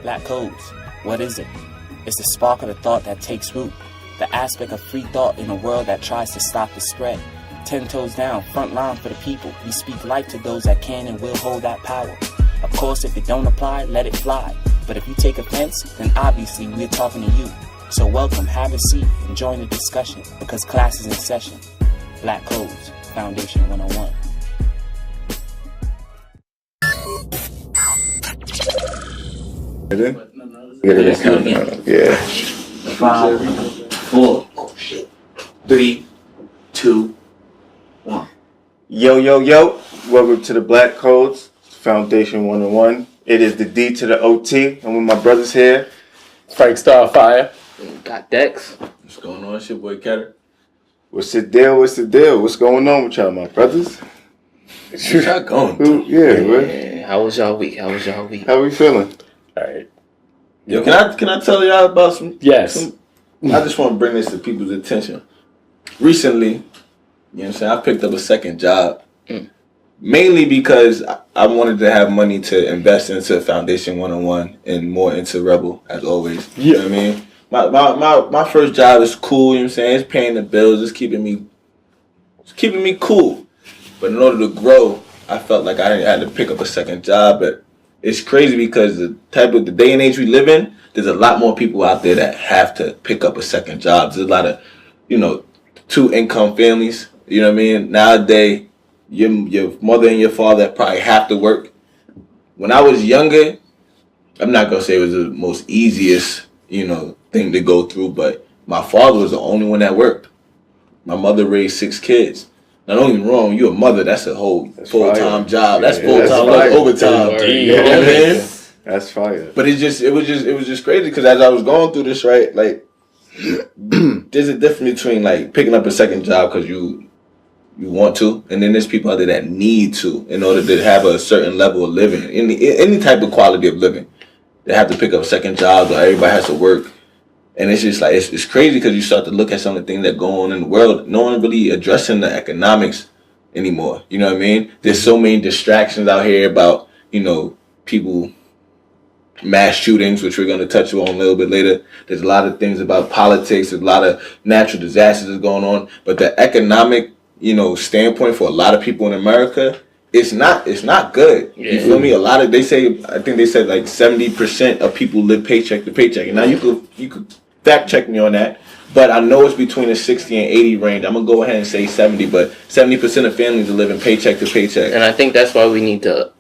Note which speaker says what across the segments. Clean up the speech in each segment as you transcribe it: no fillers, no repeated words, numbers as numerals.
Speaker 1: Black codes, what is it? It's the spark of the thought that takes root, the aspect of free thought in a world that tries to stop the spread. 10 toes down, front line for the people. We speak life to those that can and will hold that power. Of course, if it don't apply, let it fly. But if you take offense, then obviously we're talking to you. So welcome, have a seat, and join the discussion, because class is in session. Black Codes, Foundation 101.
Speaker 2: Yeah.
Speaker 3: 5, 4, 3, 2, 1.
Speaker 2: Yo. Welcome to the Black Codes, Foundation 101. It is the D to the OT. I'm with my brothers here.
Speaker 4: Frank Starfire.
Speaker 3: Got Dex.
Speaker 4: What's going on? It's your boy Ketter.
Speaker 2: What's the deal? What's going on with y'all, my brothers?
Speaker 4: What y'all going through?
Speaker 2: Yeah.
Speaker 3: How was y'all week?
Speaker 2: How we feeling?
Speaker 4: All right. Yo, can I tell y'all about some?
Speaker 3: Yes.
Speaker 4: I just want to bring this to people's attention. Recently, you know what I'm saying, I picked up a second job. Mainly because I wanted to have money to invest into Foundation 101 and more into Rebel, as always. Yeah. You know what I mean? My first job is cool, you know what I'm saying? It's paying the bills, it's keeping me cool. But in order to grow, I felt like I had to pick up a second job. But it's crazy because the day and age we live in, there's a lot more people out there that have to pick up a second job. There's a lot of, 2-income families, you know what I mean? Nowadays, your mother and your father probably have to work. When I was younger, I'm not gonna say it was the most easiest, thing to go through, but my father was the only one that worked. My mother raised 6 kids. Now don't get me wrong, you're a mother, that's a whole full-time job. That's full-time plus overtime. You know what I mean?
Speaker 2: That's fire.
Speaker 4: But it was just crazy because as I was going through this, right, like there's a difference between like picking up a second job because you want to, and then there's people out there that need to in order to have a certain level of living, any type of quality of living. They have to pick up second jobs, or everybody has to work, and it's just like it's crazy because you start to look at some of the things that go on in the world. No one really addressing the economics anymore. You know what I mean? There's so many distractions out here about people. Mass shootings, which we're going to touch on a little bit later. There's a lot of things about politics. There's a lot of natural disasters that's going on, but the economic standpoint for a lot of people in America, it's not good. Yeah. You feel me? I think they said like 70% of people live paycheck to paycheck. And now you could fact check me on that, but I know it's between the 60 and 80 range. I'm gonna go ahead and say 70, but 70% of families are living paycheck to paycheck.
Speaker 3: And I think that's why we need to,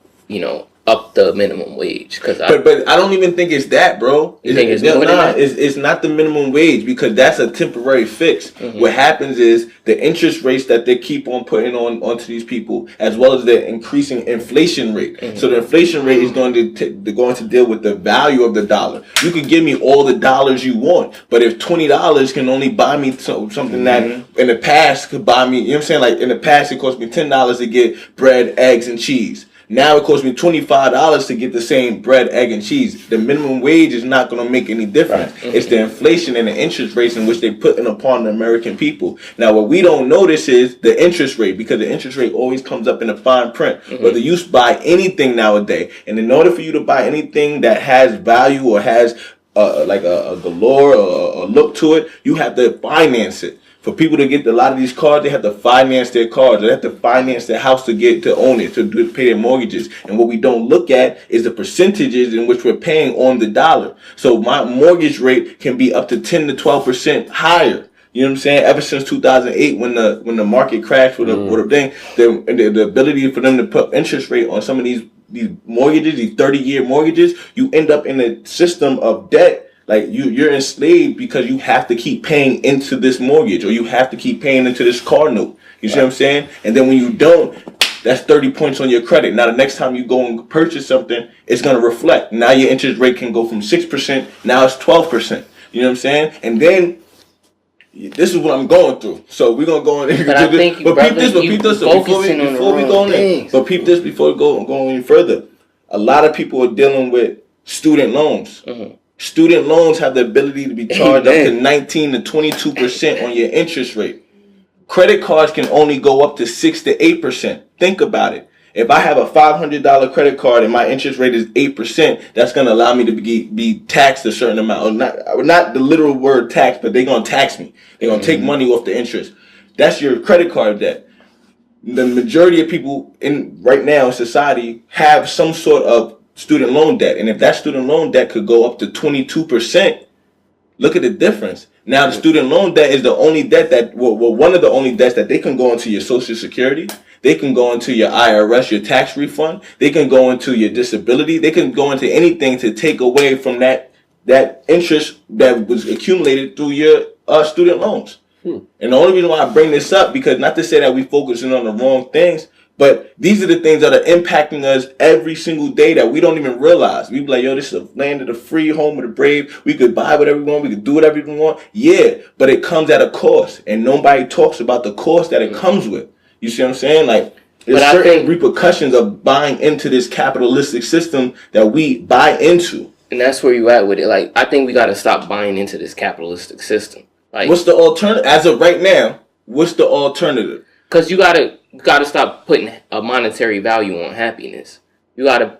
Speaker 3: up the minimum wage. But
Speaker 4: I don't even think it's that, bro.
Speaker 3: You think it's more than that?
Speaker 4: It's not the minimum wage because that's a temporary fix. Mm-hmm. What happens is the interest rates that they keep on putting onto these people, as well as the increasing inflation rate. Mm-hmm. So the inflation rate is going to deal with the value of the dollar. You can give me all the dollars you want, but if $20 can only buy me something that in the past could buy me, like in the past it cost me $10 to get bread, eggs, and cheese. Now it costs me $25 to get the same bread, egg, and cheese. The minimum wage is not going to make any difference. Right. It's the inflation and the interest rates in which they put in upon the American people. Now, what we don't notice is the interest rate, because the interest rate always comes up in the fine print. Mm-hmm. Whether you buy anything nowadays, and in order for you to buy anything that has value or has like a galore or a look to it, you have to finance it. For people to get a lot of these cars, they have to finance their cars. They have to finance their house to own it, to pay their mortgages. And what we don't look at is the percentages in which we're paying on the dollar. So my mortgage rate can be up to 10 to 12% higher. You know what I'm saying? Ever since 2008, when the market crashed with a thing, the ability for them to put interest rate on some of these mortgages, these 30-year mortgages, you end up in a system of debt. Like you're enslaved because you have to keep paying into this mortgage or you have to keep paying into this car note. You see what I'm saying? And then when you don't, that's 30 points on your credit. Now the next time you go and purchase something, it's going to reflect. Now your interest rate can go from 6%, now it's 12%. You know what I'm saying? And then this is what I'm going through. So we're going to go in.
Speaker 3: But peep this before we go
Speaker 4: in. But peep this before we go any further. A lot of people are dealing with student loans. Mm-hmm. Student loans have the ability to be charged up to 19 to 22% on your interest rate. Credit cards can only go up to 6 to 8%. Think about it. If I have a $500 credit card and my interest rate is 8%, that's going to allow me to be taxed a certain amount. Or not the literal word tax, but they're going to tax me. They're going to take money off the interest. That's your credit card debt. The majority of people right now in society have some sort of student loan debt. And if that student loan debt could go up to 22%, look at the difference. Now, the student loan debt is the only debt one of the only debts that they can go into your Social Security. They can go into your IRS, your tax refund. They can go into your disability. They can go into anything to take away from that interest that was accumulated through your student loans. And the only reason why I bring this up, because not to say that we focusing on the wrong things, but these are the things that are impacting us every single day that we don't even realize. We be like, yo, this is a land of the free, home of the brave. We could buy whatever we want. We could do whatever we want. Yeah, but it comes at a cost. And nobody talks about the cost that it comes with. You see what I'm saying? Like, there's certain repercussions of buying into this capitalistic system that we buy into.
Speaker 3: And that's where you at with it. Like, I think we got to stop buying into this capitalistic system. Like,
Speaker 4: what's the alternative? As of right now, what's the alternative?
Speaker 3: Because you gotta stop putting a monetary value on happiness. You gotta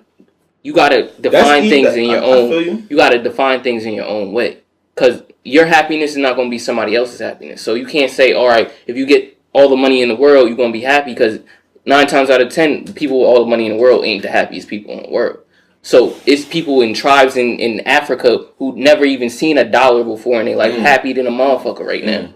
Speaker 3: define things in your own. You gotta define things in your own way. Because your happiness is not gonna be somebody else's happiness. So you can't say, all right, if you get all the money in the world, you're gonna be happy. Because 9 times out of 10, people with all the money in the world ain't the happiest people in the world. So it's people in tribes in Africa who never even seen $1 before, and they like happy than a motherfucker right now.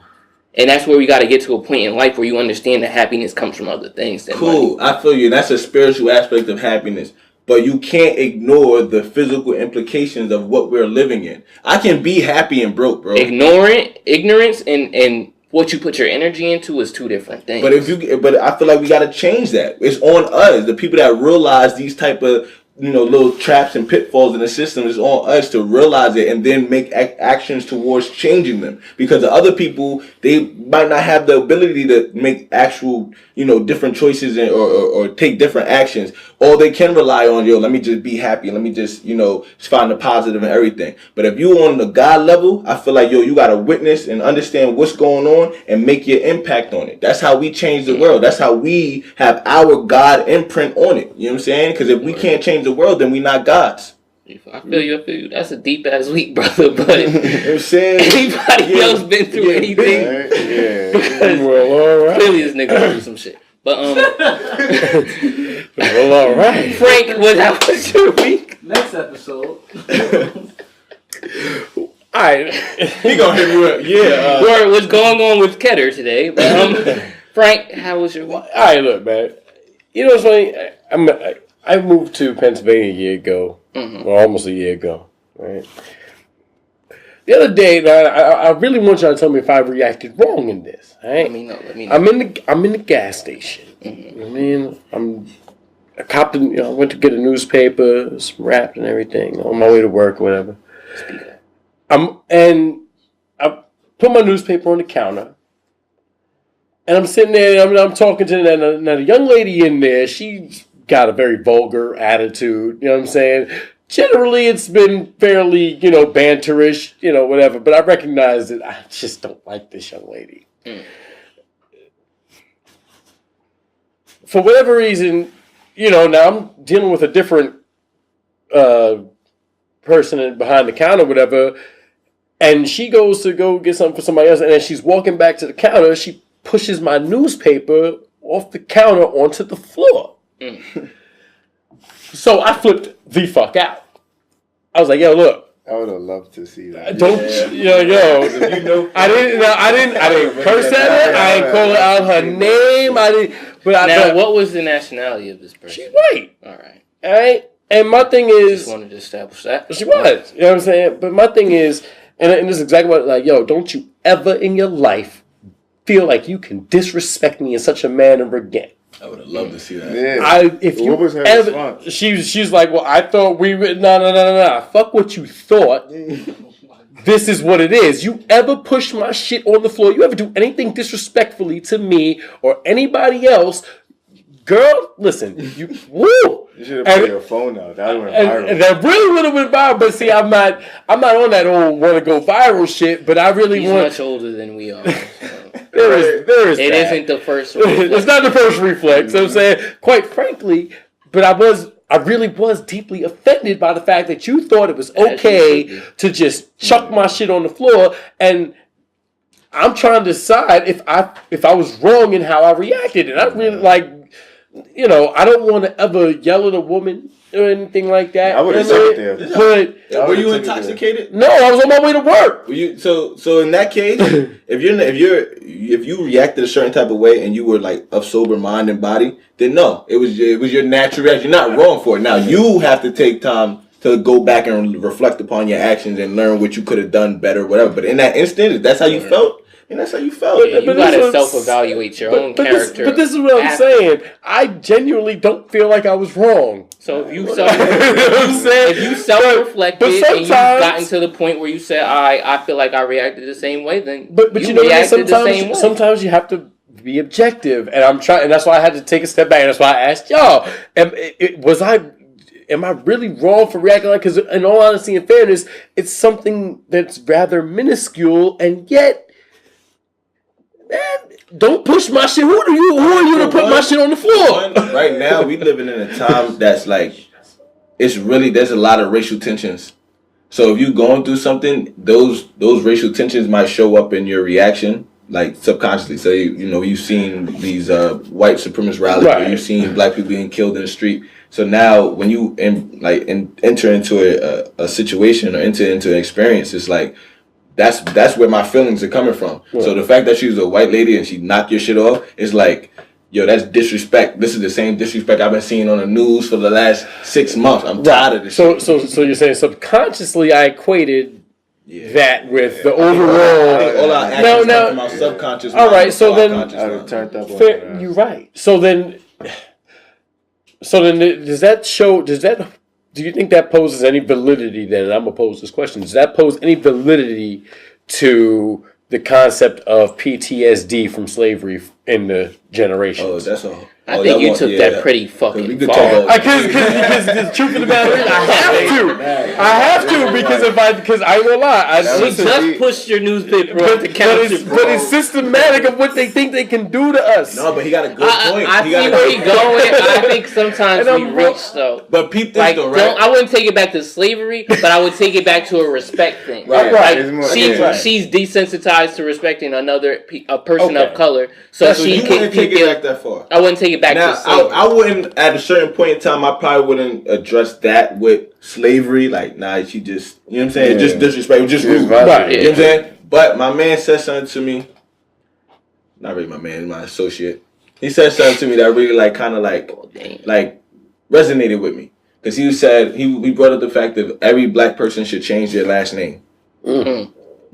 Speaker 3: And that's where we got to get to a point in life where you understand that happiness comes from other things. Than
Speaker 4: money. I feel you. That's a spiritual aspect of happiness. But you can't ignore the physical implications of what we're living in. I can be happy and broke, bro.
Speaker 3: Ignorance and what you put your energy into is 2 different things.
Speaker 4: But I feel like we got to change that. It's on us, the people that realize these type of little traps and pitfalls in the system. Is on us to realize it and then make actions towards changing them. Because the other people, they might not have the ability to make actual, different choices or take different actions. Or they can rely on, let me just be happy. Let me just, find the positive in everything. But if you on the God level, I feel like, you got to witness and understand what's going on and make your impact on it. That's how we change the world. That's how we have our God imprint on it. You know what I'm saying? Because if we can't change the world, then we not gods.
Speaker 3: I feel you. That's a deep ass week, brother. But
Speaker 4: you know what I'm saying?
Speaker 3: Anybody else been through anything?
Speaker 5: Yeah. Well, all right.
Speaker 3: Clearly, this nigga went through some shit. But
Speaker 5: well, all right.
Speaker 3: Frank, how was your week?
Speaker 6: Next episode.
Speaker 5: All right.
Speaker 4: He gonna hit me up. Yeah.
Speaker 3: What's going on with Ketter today? But Frank, how was your week?
Speaker 5: All right, look, man. You know what's funny? I moved to Pennsylvania a year ago, or almost a year ago, right? The other day, I really want y'all to tell me if I reacted wrong in this. Right?
Speaker 3: Let me know.
Speaker 5: I'm in the gas station. You know what I mean? I copped. I went to get a newspaper, some wrapped and everything on my way to work, or whatever. And I put my newspaper on the counter, and I'm sitting there. And I'm talking to the young lady in there. She's got a very vulgar attitude, you know what I'm saying? Generally, it's been fairly, banterish, whatever. But I recognize that I just don't like this young lady. For whatever reason, now I'm dealing with a different person behind the counter, whatever. And she goes to go get something for somebody else. And as she's walking back to the counter, she pushes my newspaper off the counter onto the floor. So I flipped the fuck out. I was like, yo, look.
Speaker 2: I would have loved to see that.
Speaker 5: I didn't curse at her. I didn't call her out her name.
Speaker 3: What was the nationality of this person?
Speaker 5: She's white.
Speaker 3: All right.
Speaker 5: All right. And my thing is,
Speaker 3: just wanted to establish that.
Speaker 5: She was. You know what I'm saying? But my thing is, and this is exactly what, don't you ever in your life feel like you can disrespect me in such a manner again.
Speaker 4: I would have loved to see that.
Speaker 2: Yeah. What was her response?
Speaker 5: She's like, well, I thought we would. No. Fuck what you thought. This is what it is. You ever push my shit on the floor? You ever do anything disrespectfully to me or anybody else? Girl, listen.
Speaker 2: You should have put your phone out. That would have viral.
Speaker 5: And that really would have been viral. But see, I'm not on that old want to go viral shit. But I really
Speaker 3: He's
Speaker 5: want.
Speaker 3: much older than we are. So.
Speaker 5: There is.
Speaker 3: It
Speaker 5: that.
Speaker 3: isn't the first reflex.
Speaker 5: It's not the first reflex. I'm saying, quite frankly, but I really was deeply offended by the fact that you thought it was okay to just chuck my shit on the floor, and I'm trying to decide if I was wrong in how I reacted, and I really I don't want to ever yell at a woman or anything like that.
Speaker 2: I would have said it
Speaker 5: there.
Speaker 4: But were you intoxicated?
Speaker 5: No, I was on my way to work.
Speaker 4: Were you so in that case, if you reacted a certain type of way and you were like of sober mind and body, then no, it was your natural reaction. You're not wrong for it. Now you have to take time to go back and reflect upon your actions and learn what you could have done better, whatever. But in that instant, if that's how you felt. And that's how you felt.
Speaker 3: Yeah, you gotta self-evaluate your own character.
Speaker 5: But this is what I'm saying. I genuinely don't feel like I was wrong.
Speaker 3: So if you self-reflected and you gotten to the point where you said, I feel like I reacted the same way, then
Speaker 5: but you know sometimes you have to be objective, and I'm trying, and that's why I had to take a step back. And that's why I asked y'all, am I really wrong for reacting like? Because in all honesty and fairness, it's something that's rather minuscule, and yet. Man, don't push my shit. Who are you to put my shit on the floor?
Speaker 4: Right now, we living in a time that's like, there's a lot of racial tensions. So if you going through something, those racial tensions might show up in your reaction, like subconsciously. So you've seen these white supremacist rallies, right. Where you've seen black people being killed in the street. So now when you enter into a situation or enter into an experience, it's like. That's where my feelings are coming from. Yeah. So the fact that she was a white lady and she knocked your shit off is like, yo, that's disrespect. This is the same disrespect I've been seeing on the news for the last 6 months. I'm tired of this shit.
Speaker 5: So you're saying subconsciously I equated that with the overall.
Speaker 4: I think all our actions come from our subconscious.
Speaker 5: All right, so then you're right. So then do you think that poses any validity then? And I'm going to pose this question. Does that pose any validity to the concept of PTSD from slavery in the generations?
Speaker 4: Oh, that's all.
Speaker 3: I think you took that pretty fucking far.
Speaker 5: Because the truth of the matter is, I have to because I ain't gonna lie.
Speaker 3: We just pushed your newspaper off the couch.
Speaker 5: But it's systematic of what they think they can do to us.
Speaker 4: No, but he got a good point.
Speaker 3: I see where he's going. I think sometimes we reach though.
Speaker 4: But peep this though, right?
Speaker 3: I wouldn't take it back to slavery, but I would take it back to a respect thing.
Speaker 5: Right.
Speaker 3: She's desensitized to respecting a person of color, so she
Speaker 4: can't take it back that far.
Speaker 3: I wouldn't take it back to slavery.
Speaker 4: I wouldn't, at a certain point in time, I probably wouldn't address that with slavery. Like, nah, she just, you know what I'm saying? Just disrespect, just rude. Right. You know what I'm saying? But my man said something to me. Not really my man, my associate. He said something to me that really kind of resonated with me. Because he said, he brought up the fact that every black person should change their last name. Mm-hmm.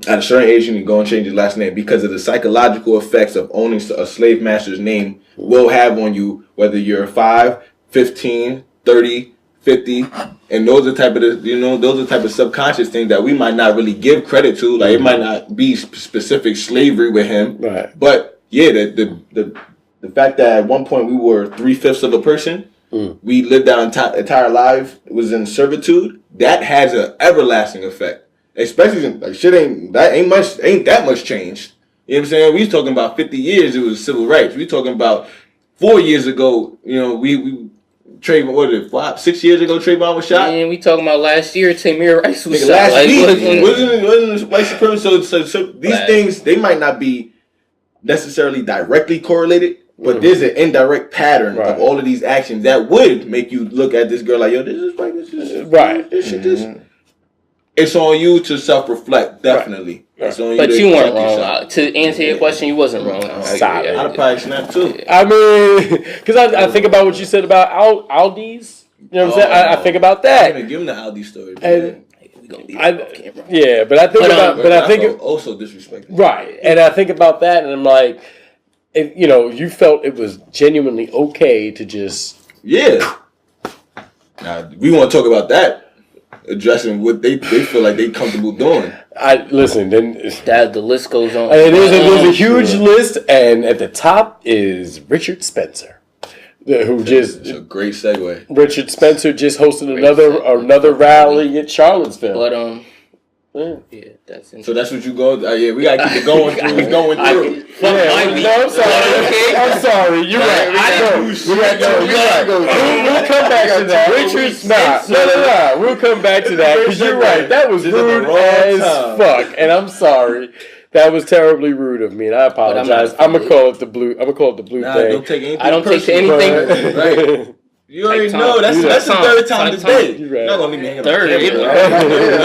Speaker 4: At a certain age, you can go and change your last name because of the psychological effects of owning a slave master's name will have on you, whether you're 5, 15, 30, 50, and those are the type of subconscious things that we might not really give credit to. Like, it might not be specific slavery with him,
Speaker 5: right?
Speaker 4: But yeah, the fact that at one point we were 3/5 of a person, we lived our entire life was in servitude. That has an everlasting effect. Especially like shit ain't that much changed. You know what I'm saying? We was talking about 50 years. It was civil rights. We talking about 4 years ago. You know, we Trayvon. What is it? 6 years ago, Trayvon was shot.
Speaker 3: And we talking about last year. Tamir Rice was shot.
Speaker 4: Last week wasn't white supremacy. So these things they might not be necessarily directly correlated, but there's an indirect pattern of all of these actions that would make you look at this girl like, yo, this is right. This is
Speaker 5: right.
Speaker 4: This shit just. It's on you to self-reflect, definitely.
Speaker 5: Right.
Speaker 4: It's on you
Speaker 3: but you weren't wrong. To answer your question, you wasn't wrong.
Speaker 4: I'd have probably snapped too.
Speaker 5: I mean, because I think about what you said about Aldi's. You know what I'm saying? I think about that.
Speaker 4: I'm gonna give him the Aldi story.
Speaker 5: And yeah, but I think I think
Speaker 4: also disrespectful.
Speaker 5: Right, and I think about that, and I'm like, you felt it was genuinely okay to just
Speaker 4: Now we want to talk about that. Addressing what they feel like they comfortable doing.
Speaker 5: Listen. Then
Speaker 3: the list goes on.
Speaker 5: There's a huge list, and at the top is Richard Spencer. who just
Speaker 4: it's a great segue.
Speaker 5: Richard Spencer just hosted another rally at Charlottesville.
Speaker 3: But
Speaker 5: yeah,
Speaker 3: that's interesting.
Speaker 4: So that's what you go. Yeah, we gotta keep it going through. It's going through.
Speaker 5: I'm sorry. I'm sorry. You're right. We'll come back to that. Richard Spencer. No. We'll come back to that because you're right. That was rude as fuck, and I'm sorry. That was terribly rude of me, and I apologize. I'm gonna call it the blue. I'm gonna call it the blue thing.
Speaker 4: Don't take anything.
Speaker 3: I don't take anything.
Speaker 4: Right. You already know that's the third time today. You're not gonna leave me hanging.
Speaker 3: Third,
Speaker 4: I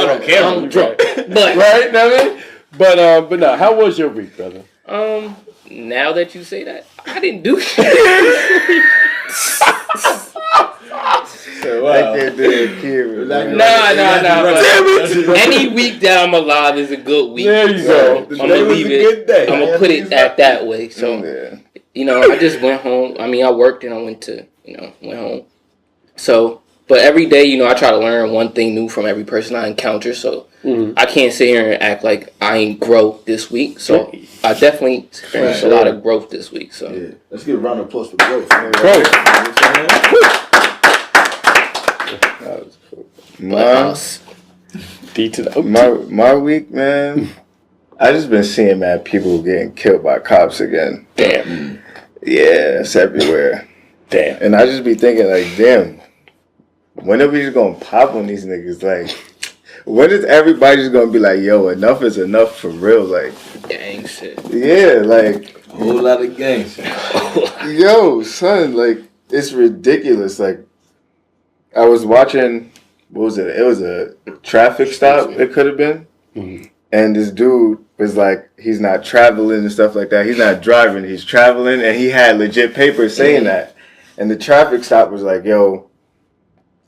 Speaker 4: don't care.
Speaker 3: I'm drunk. But
Speaker 5: right, Nevin. But no. How was your week, brother?
Speaker 3: Now that you say that, I didn't do shit.
Speaker 2: I can't do that,
Speaker 3: Nah. Any week that I'm alive is a good week.
Speaker 5: There you go.
Speaker 3: I'm gonna leave it. I'm gonna put it that way. So, I just went home. I mean, I worked and I went home. So, but every day, I try to learn one thing new from every person I encounter. So, I can't sit here and act like I ain't grow this week. So, I definitely experienced a lot of growth this week. So,
Speaker 4: yeah. Let's give a round of applause for growth.
Speaker 2: That was cool. My week, man. I just been seeing people getting killed by cops again.
Speaker 3: Damn.
Speaker 2: Yeah, it's everywhere.
Speaker 5: Damn.
Speaker 2: And I just be thinking like, damn, when are we just gonna pop on these niggas? Like, when is everybody just gonna be like, yo, enough is enough for real? Like,
Speaker 3: Gang shit.
Speaker 2: Yeah, like
Speaker 4: a whole lot of gang shit.
Speaker 2: Yo, son, like it's ridiculous. Like, I was watching, what was it? It was a traffic stop. It could have been, and this dude was like, he's not traveling and stuff like that. He's not driving. He's traveling, and he had legit papers saying that. And the traffic stop was like, yo,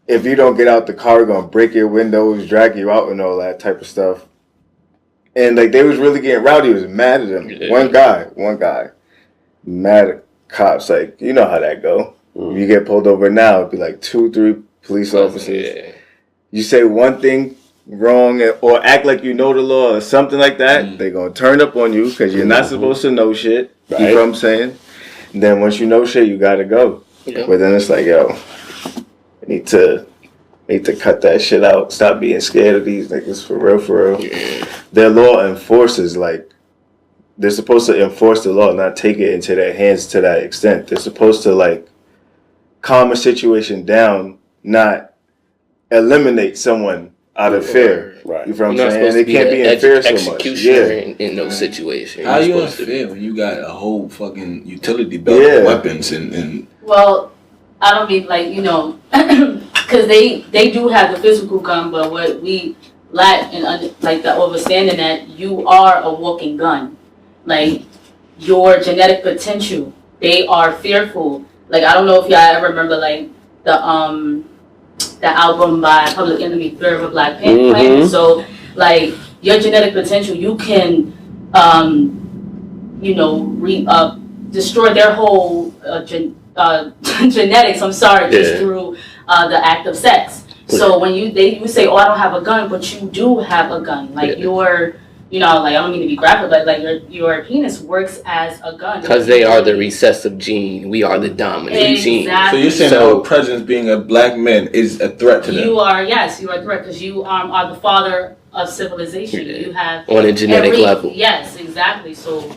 Speaker 2: if you don't get out the car, we're going to break your windows, drag you out and all that type of stuff. And like they was really getting rowdy. He was mad at him. Yeah. One guy, mad at cops. Like, you know how that go. You get pulled over now, it'd be like 2-3 police officers. Yeah. You say one thing wrong or act like you know the law or something like that, they going to turn up on you because you're not supposed to know shit. Right. You know what I'm saying? And then once you know shit, you got to go. Yeah. But then it's like, yo, I need to cut that shit out. Stop being scared of these niggas for real. Yeah. Their law enforcers, like, they're supposed to enforce the law, not take it into their hands to that extent. They're supposed to, like, calm a situation down, not eliminate someone out of fear. Right. You know what I'm saying? They can't be in fear so much. Yeah.
Speaker 3: In those situations.
Speaker 4: How you in fear when you got a whole fucking utility belt of weapons and
Speaker 6: Well, I don't mean like, because they do have the physical gun, but what we lack in like the understanding that you are a walking gun. Like your genetic potential, they are fearful. Like I don't know if y'all ever remember like the album by Public Enemy, Fear of a Black Planet. So like your genetic potential, you can destroy their whole genetics. I'm sorry, just through the act of sex. So when you say, "Oh, I don't have a gun," but you do have a gun. Like your, like I don't mean to be graphic, but like your penis works as a gun.
Speaker 3: Because they are the recessive gene. We are the dominant gene.
Speaker 4: So you're saying our presence being a black man is a threat to them?
Speaker 6: You are a threat because you are the father of civilization. You have
Speaker 3: on a genetic level.
Speaker 6: Yes, exactly. So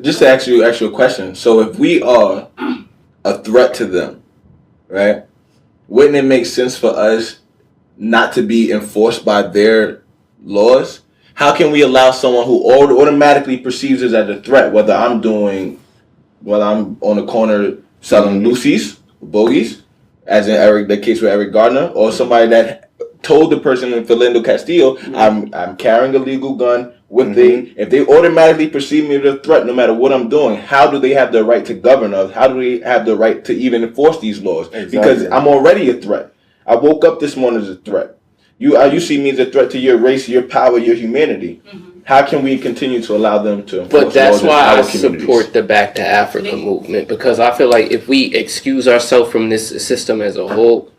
Speaker 4: just to ask you a question. So if we are a threat to them, right? Wouldn't it make sense for us not to be enforced by their laws? How can we allow someone who automatically perceives us as a threat, whether I'm on the corner selling Lucy's, bogeys, as in the case with Eric Gardner, or somebody that told the person in Philando Castillo, I'm carrying a legal gun. If they automatically perceive me as a threat, no matter what I'm doing, how do they have the right to govern us? How do they have the right to even enforce these laws? Exactly. Because I'm already a threat. I woke up this morning as a threat. You see me as a threat to your race, your power, your humanity. How can we continue to allow them to enforce
Speaker 3: But that's why I support the Back to Africa movement, because I feel like if we excuse ourselves from this system as a whole,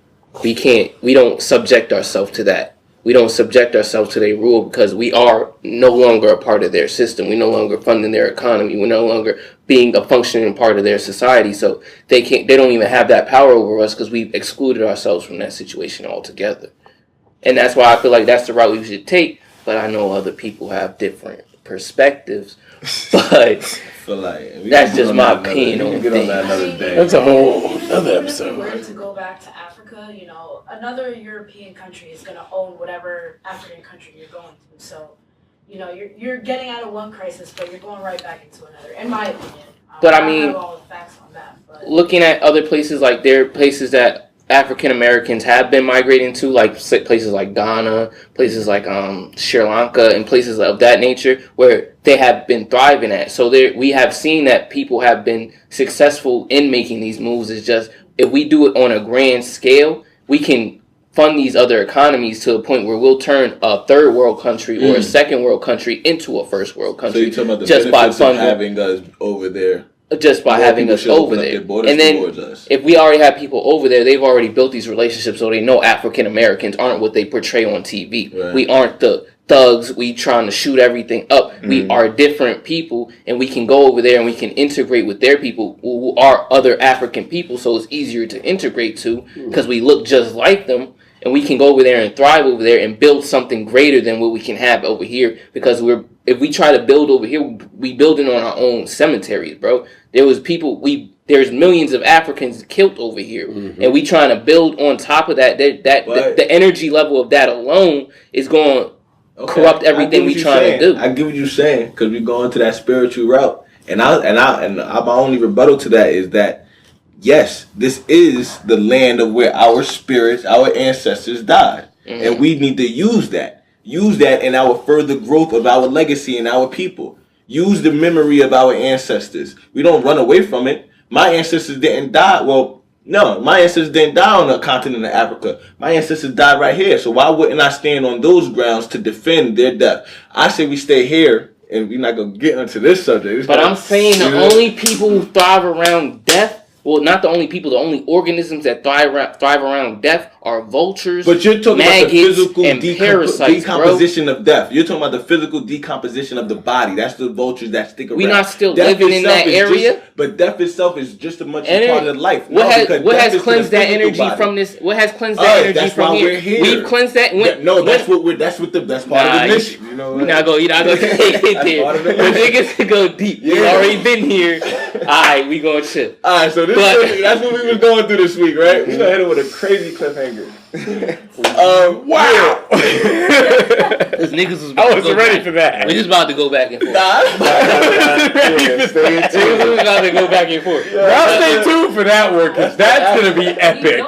Speaker 3: we don't subject ourselves to that. We don't subject ourselves to their rule because we are no longer a part of their system. We're no longer funding their economy. We're no longer being a functioning part of their society. So they don't even have that power over us because we've excluded ourselves from that situation altogether. And that's why I feel like that's the route we should take. But I know other people have different perspectives. But that's just my opinion on things.
Speaker 5: That's a whole other episode.
Speaker 7: If we were to go back to Africa, another European country is going to own whatever African country you're going to. So, you're getting out of one crisis, but you're going right back into another, in my opinion.
Speaker 3: But
Speaker 7: I don't have all the facts on that. But
Speaker 3: looking at other places, like there are places that African Americans have been migrating to, like places like Ghana, places like Sri Lanka, and places of that nature where they have been thriving at. So we have seen that people have been successful in making these moves. It's just if we do it on a grand scale, we can fund these other economies to a point where we'll turn a third world country or a second world country into a first world country.
Speaker 4: So you're talking about the just benefits of having us over there.
Speaker 3: Just by having us over there. And then if we already have people over there, they've already built these relationships so they know African Americans aren't what they portray on TV. Right. We aren't the thugs. We trying to shoot everything up. Mm-hmm. We are different people, and we can go over there and we can integrate with their people who are other African people, so it's easier to integrate to because we look just like them. And we can go over there and thrive over there and build something greater than what we can have over here. Because if we try to build over here, we building on our own cemeteries, bro. There's millions of Africans killed over here, and we trying to build on top of that. The energy level of that alone is going to corrupt everything we trying to do.
Speaker 4: I get what you're saying because we're going to that spiritual route, and my only rebuttal to that is that. Yes, this is the land of where our spirits, our ancestors died. Mm-hmm. And we need to use that. Use that in our further growth of our legacy and our people. Use the memory of our ancestors. We don't run away from it. My ancestors didn't die. Well, no, my ancestors didn't die on the continent of Africa. My ancestors died right here. So why wouldn't I stand on those grounds to defend their death? I say we stay here, and we're not going to get into this subject.
Speaker 3: But I'm saying the only people who thrive around death, well, not the only people, the only organisms that thrive around death are vultures,
Speaker 4: but you're talking about the physical decomposition
Speaker 3: bro.
Speaker 4: Of death. You're talking about the physical decomposition of the body. That's the vultures that stick around.
Speaker 3: We're not still living in that area.
Speaker 4: But death itself is just as much a part of life.
Speaker 3: What has cleansed that energy from this? What has cleansed that energy from here? We've cleansed that.
Speaker 4: That's part of the mission. You know,
Speaker 3: you're not gonna take it there. The niggas go deep. Yeah. We already been here. All right, we gonna chill.
Speaker 4: All right, so that's what we was going through this week, right? We gonna hit it with a crazy cliffhanger.
Speaker 5: Wow!
Speaker 3: This niggas was.
Speaker 5: I wasn't ready for that.
Speaker 3: We just about to go back and forth.
Speaker 5: We
Speaker 3: was about to go back and forth.
Speaker 5: Y'all stay tuned for that one because that's gonna be epic.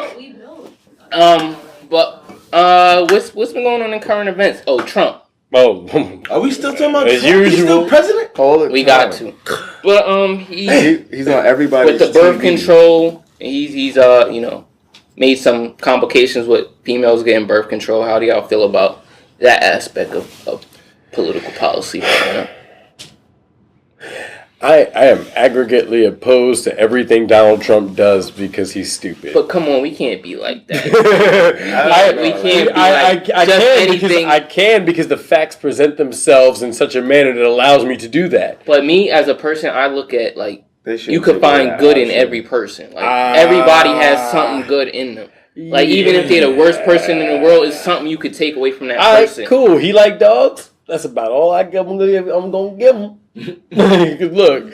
Speaker 3: What's been going on in current events? Oh, Trump.
Speaker 5: Oh,
Speaker 4: are we still talking about
Speaker 5: as
Speaker 4: Trump?
Speaker 5: usual?
Speaker 4: He's still president?
Speaker 3: We got to. But
Speaker 2: he's on everybody's
Speaker 3: with the birth
Speaker 2: TV.
Speaker 3: control. He's made some complications with females getting birth control. How do y'all feel about that aspect of political policy right now?
Speaker 5: I am aggregately opposed to everything Donald Trump does because he's stupid.
Speaker 3: But come on, we can't be like that.
Speaker 5: I can because the facts present themselves in such a manner that allows me to do that.
Speaker 3: But me as a person, I look at you could find good in every person. Everybody has something good in them. Even if they're the worst person in the world, it's something you could take away from that person.
Speaker 5: Cool. He like dogs. That's about all I'm gonna give him. Look,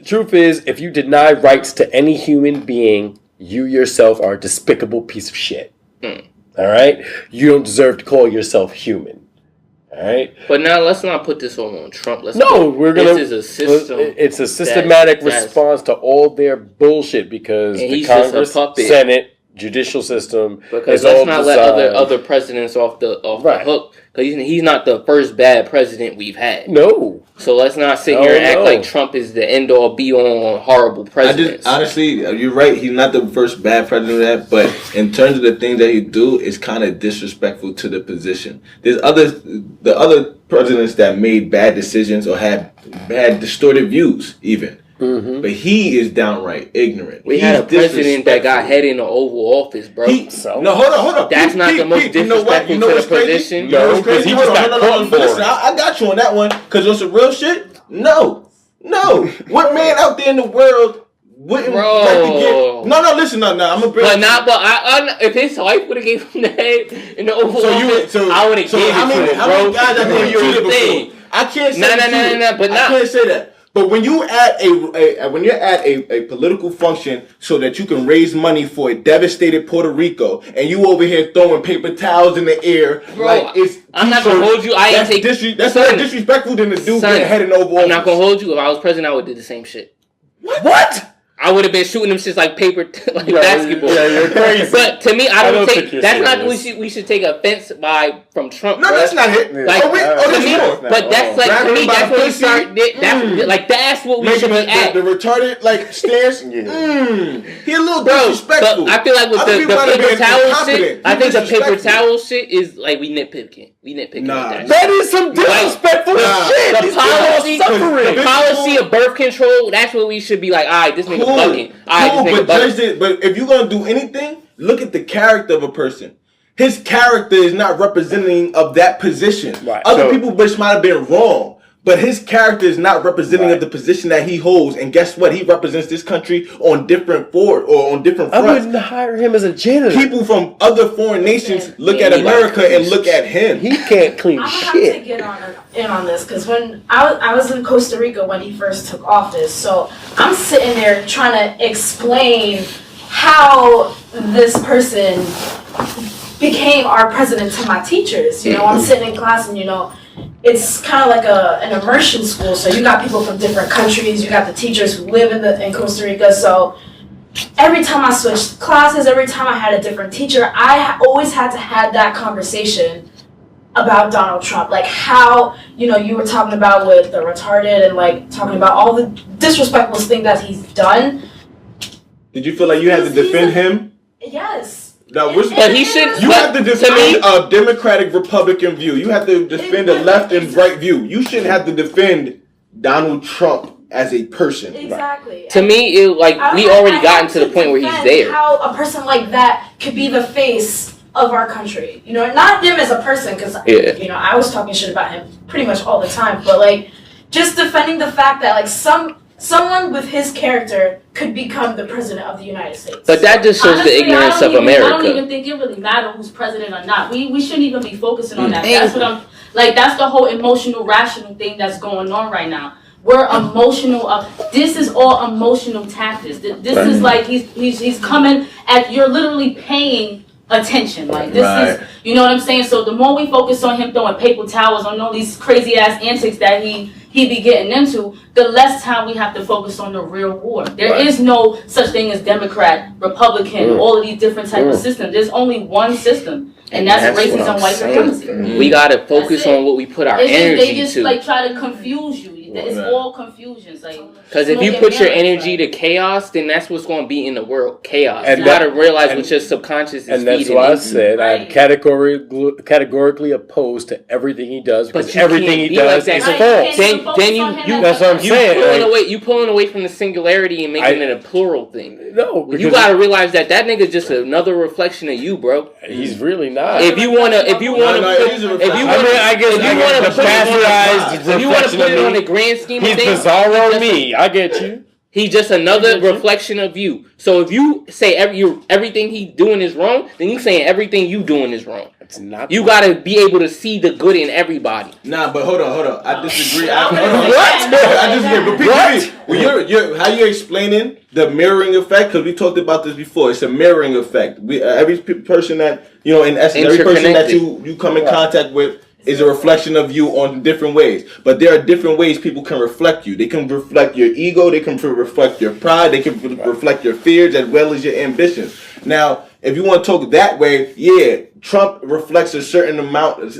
Speaker 5: truth is, if you deny rights to any human being, you yourself are a despicable piece of shit. All right? You don't deserve to call yourself human. All right?
Speaker 3: But now let's not put this all on Trump.
Speaker 5: This is a system. It's a systematic response to all their bullshit because the Congress, Senate, judicial system.
Speaker 3: Because let's not let other presidents off the hook. Because he's not the first bad president we've had.
Speaker 5: No.
Speaker 3: So let's not sit here and act like Trump is the end all be all on horrible presidents.
Speaker 4: Honestly, you're right. He's not the first bad president we've had. But in terms of the things that he do, it's kind of disrespectful to the position. There's the other presidents that made bad decisions or had distorted views even. Mm-hmm. But he is downright ignorant.
Speaker 3: We had a president that got head in the Oval Office, bro.
Speaker 4: No, hold on.
Speaker 3: That's not the most disrespectful to the position.
Speaker 5: No, because he just got caught for it.
Speaker 4: Listen, I got you on that one. Because on some real shit, no. No. What man out there in the world wouldn't like to get... No, listen, no. I'm gonna bring.
Speaker 3: If his wife would have gave him the head in the Oval Office, I would have given it to him, bro.
Speaker 4: How many guys have been cheated before? I can't say
Speaker 3: but
Speaker 4: I can't say that. But when you at a political function so that you can raise money for a devastated Puerto Rico, and you over here throwing paper towels in the air,
Speaker 3: bro,
Speaker 4: like it's...
Speaker 3: I'm not gonna hold you.
Speaker 4: That's more disrespectful than the dude getting head in the Oval Office.
Speaker 3: I'm not gonna hold you. If I was president, I would do the same shit.
Speaker 4: What?
Speaker 3: I would have been shooting them shits like paper, basketball.
Speaker 5: Yeah, you're crazy.
Speaker 3: But to me, I don't take. That's not we should take offense from Trump.
Speaker 4: No, that's not it.
Speaker 3: Like, but that's like to me. That's what we start. That's what we should be at.
Speaker 4: The retarded stance. He a little disrespectful.
Speaker 3: But I feel like with the paper towel shit, I think the paper towel shit is like we nitpicking.
Speaker 4: Nah,
Speaker 5: that is some disrespectful shit.
Speaker 3: The policy of birth control. That's what we should be like. All right, this nigga bugging.
Speaker 4: But if you're gonna do anything, look at the character of a person. His character is not representing of that position.
Speaker 5: Right.
Speaker 4: Other people might have been wrong, but his character is not representing of the position that he holds. And guess what? He represents this country on different fronts. I
Speaker 5: wouldn't hire him as a janitor.
Speaker 4: People from other foreign nations look at America and look at him.
Speaker 5: He can't clean shit.
Speaker 7: I'm gonna have to get in on this because when I was in Costa Rica when he first took office, so I'm sitting there trying to explain how this person became our president to my teachers. I'm sitting in class and it's kind of like an immersion school. So you got people from different countries. You got the teachers who live in Costa Rica. So every time I switched classes, every time I had a different teacher, I always had to have that conversation about Donald Trump. Like how, you were talking about with the retarded and talking about all the disrespectful things that he's done.
Speaker 4: Did you feel like you had to defend him?
Speaker 7: Yes.
Speaker 4: Now,
Speaker 3: but he should.
Speaker 4: You have to defend a Democratic Republican view. You have to defend a left and right view. You shouldn't have to defend Donald Trump as a person.
Speaker 7: Exactly.
Speaker 3: To me, we already gotten to the point where he's there.
Speaker 7: How a person like that could be the face of our country. Not him as a person, because I was talking shit about him pretty much all the time. But just defending the fact that someone with his character could become the president of the United States.
Speaker 3: But that just shows the ignorance of America.
Speaker 6: I don't even think it really matters who's president or not. We shouldn't even be focusing on that. That's what I'm that's the whole emotional, rational thing that's going on right now. We're emotional. This is all emotional tactics. This is like he's coming at. You're literally paying attention. This is, you know what I'm saying? So the more we focus on him throwing paper towels on all these crazy ass antics that he be getting into, the less time we have to focus on the real war. There is no such thing as Democrat, Republican, all of these different types of systems. There's only one system, and that's racism, white supremacy.
Speaker 3: We gotta focus on what we put our energy
Speaker 6: to. They just try to confuse you. It's all confusion.
Speaker 3: Because if you put your energy to chaos, then that's what's going to be in the world, chaos. And you got to realize what your subconscious is feeding.
Speaker 5: And that's why I said I'm categorically opposed to everything he does, because everything he does is false.
Speaker 3: Then you
Speaker 5: that's what I'm saying.
Speaker 3: You pulling away from the singularity and making it a plural thing.
Speaker 5: No,
Speaker 3: you got to realize that nigga's just another reflection of you, bro.
Speaker 5: He's really not.
Speaker 3: If you want to put it on the grand scheme of things,
Speaker 5: he's bizarro me. I get you.
Speaker 3: He's just another reflection of you. So if you say everything he's doing is wrong, then you saying everything you doing is wrong.
Speaker 5: It's not.
Speaker 3: You gotta be able to see the good in everybody.
Speaker 4: Nah, but hold on. I disagree. I disagree. But Well, how you explaining the mirroring effect? Because we talked about this before. It's a mirroring effect. Every person that in essence, every person that you come in contact with is a reflection of you on different ways. But there are different ways people can reflect you. They can reflect your ego. They can reflect your pride. They can reflect your fears as well as your ambitions. Now, if you want to talk that way, Trump reflects a certain amount.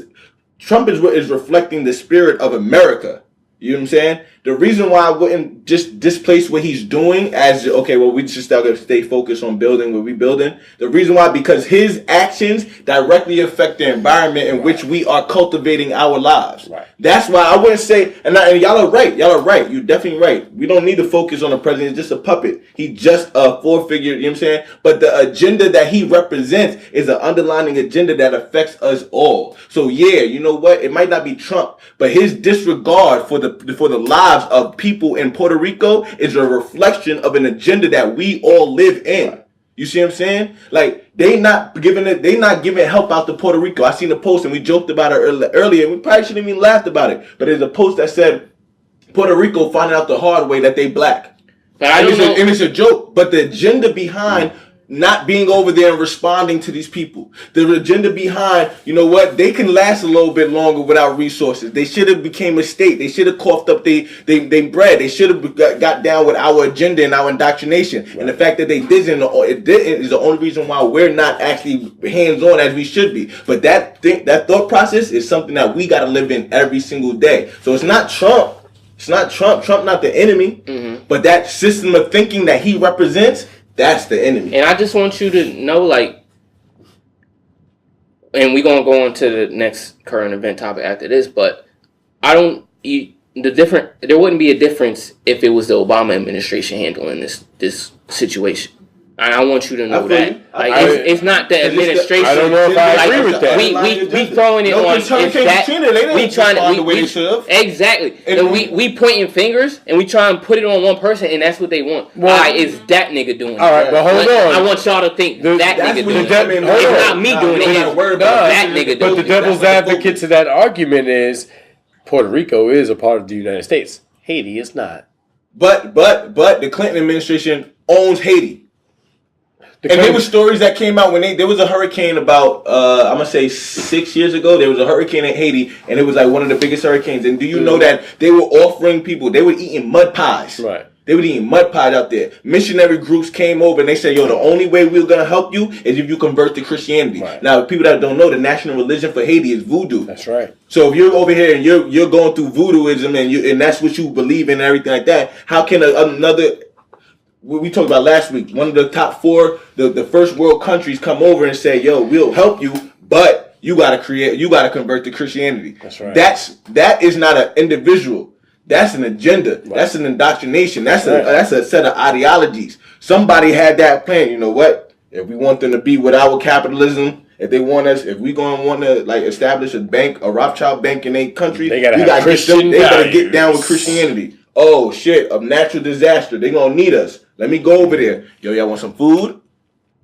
Speaker 4: Trump is reflecting the spirit of America. You know what I'm saying? The reason why I wouldn't just displace what he's doing as, we just still got to stay focused on building what we're building. The reason why, because his actions directly affect the environment in which we are cultivating our lives. Right. That's why I wouldn't say, and y'all are right. You're definitely right. We don't need to focus on the president. He's just a puppet. He's just a four-figure, you know what I'm saying? But the agenda that he represents is an underlying agenda that affects us all. So you know what? It might not be Trump, but his disregard for the the lives of people in Puerto Rico is a reflection of an agenda that we all live in. Right. You see what I'm saying? Like they not giving help out to Puerto Rico. I seen a post and we joked about it earlier. And we probably shouldn't even laughed about it. But there's a post that said Puerto Rico finding out the hard way that they black. But and it's a joke. But the agenda behind not being over there and responding to these people. The agenda behind, you know what, they can last a little bit longer without resources. They should have became a state. They should have coughed up they bread. They should have got down with our agenda and our indoctrination. Right. And the fact that it didn't is the only reason why we're not actually hands-on as we should be. But that thought process is something that we got to live in every single day. So it's not Trump. It's not Trump. Trump not the enemy. Mm-hmm. But that system of thinking that he represents, that's the enemy. And
Speaker 3: I just want you to know, like, and we're going to go on to the next current event topic after this, but there wouldn't be a difference if it was the Obama administration handling this situation. I want you to know that. Like, it's not the administration. I don't know if I agree with that. We throwing it on. We trying to. Exactly. And we pointing fingers and we try and put it on one person and that's what they want. Why is that nigga doing it?
Speaker 5: All right, but hold on.
Speaker 3: I want y'all to think that nigga doing it. It's not me doing it. It's that nigga doing it.
Speaker 5: But the devil's advocate to that argument is Puerto Rico is a part of the United States. Haiti is not.
Speaker 4: But the Clinton administration owns Haiti. And there were stories that came out when there was a hurricane about, I'm going to say 6 years ago. There was a hurricane in Haiti, and it was like one of the biggest hurricanes. And do you know that they were offering people, they were eating mud pies.
Speaker 5: Right.
Speaker 4: They were eating mud pies out there. Missionary groups came over, and they said, yo, the only way we're going to help you is if you convert to Christianity. Right. Now, people that don't know, the national religion for Haiti is voodoo.
Speaker 5: That's right.
Speaker 4: So if you're over here and you're going through voodooism and that's what you believe in and everything like that, how can another... We talked about last week, one of the top 4, the first world countries come over and say, yo, we'll help you, but you got to convert to Christianity.
Speaker 5: That's right.
Speaker 4: That is not an individual. That's an agenda. Right. That's an indoctrination. That's a set of ideologies. Somebody had that plan. You know what? If we want them to be with our capitalism, if we want to like establish a bank, a Rothschild bank in a country, they gotta get down with Christianity. Oh shit, a natural disaster. They gonna need us. Let me go over there. Yo, y'all want some food?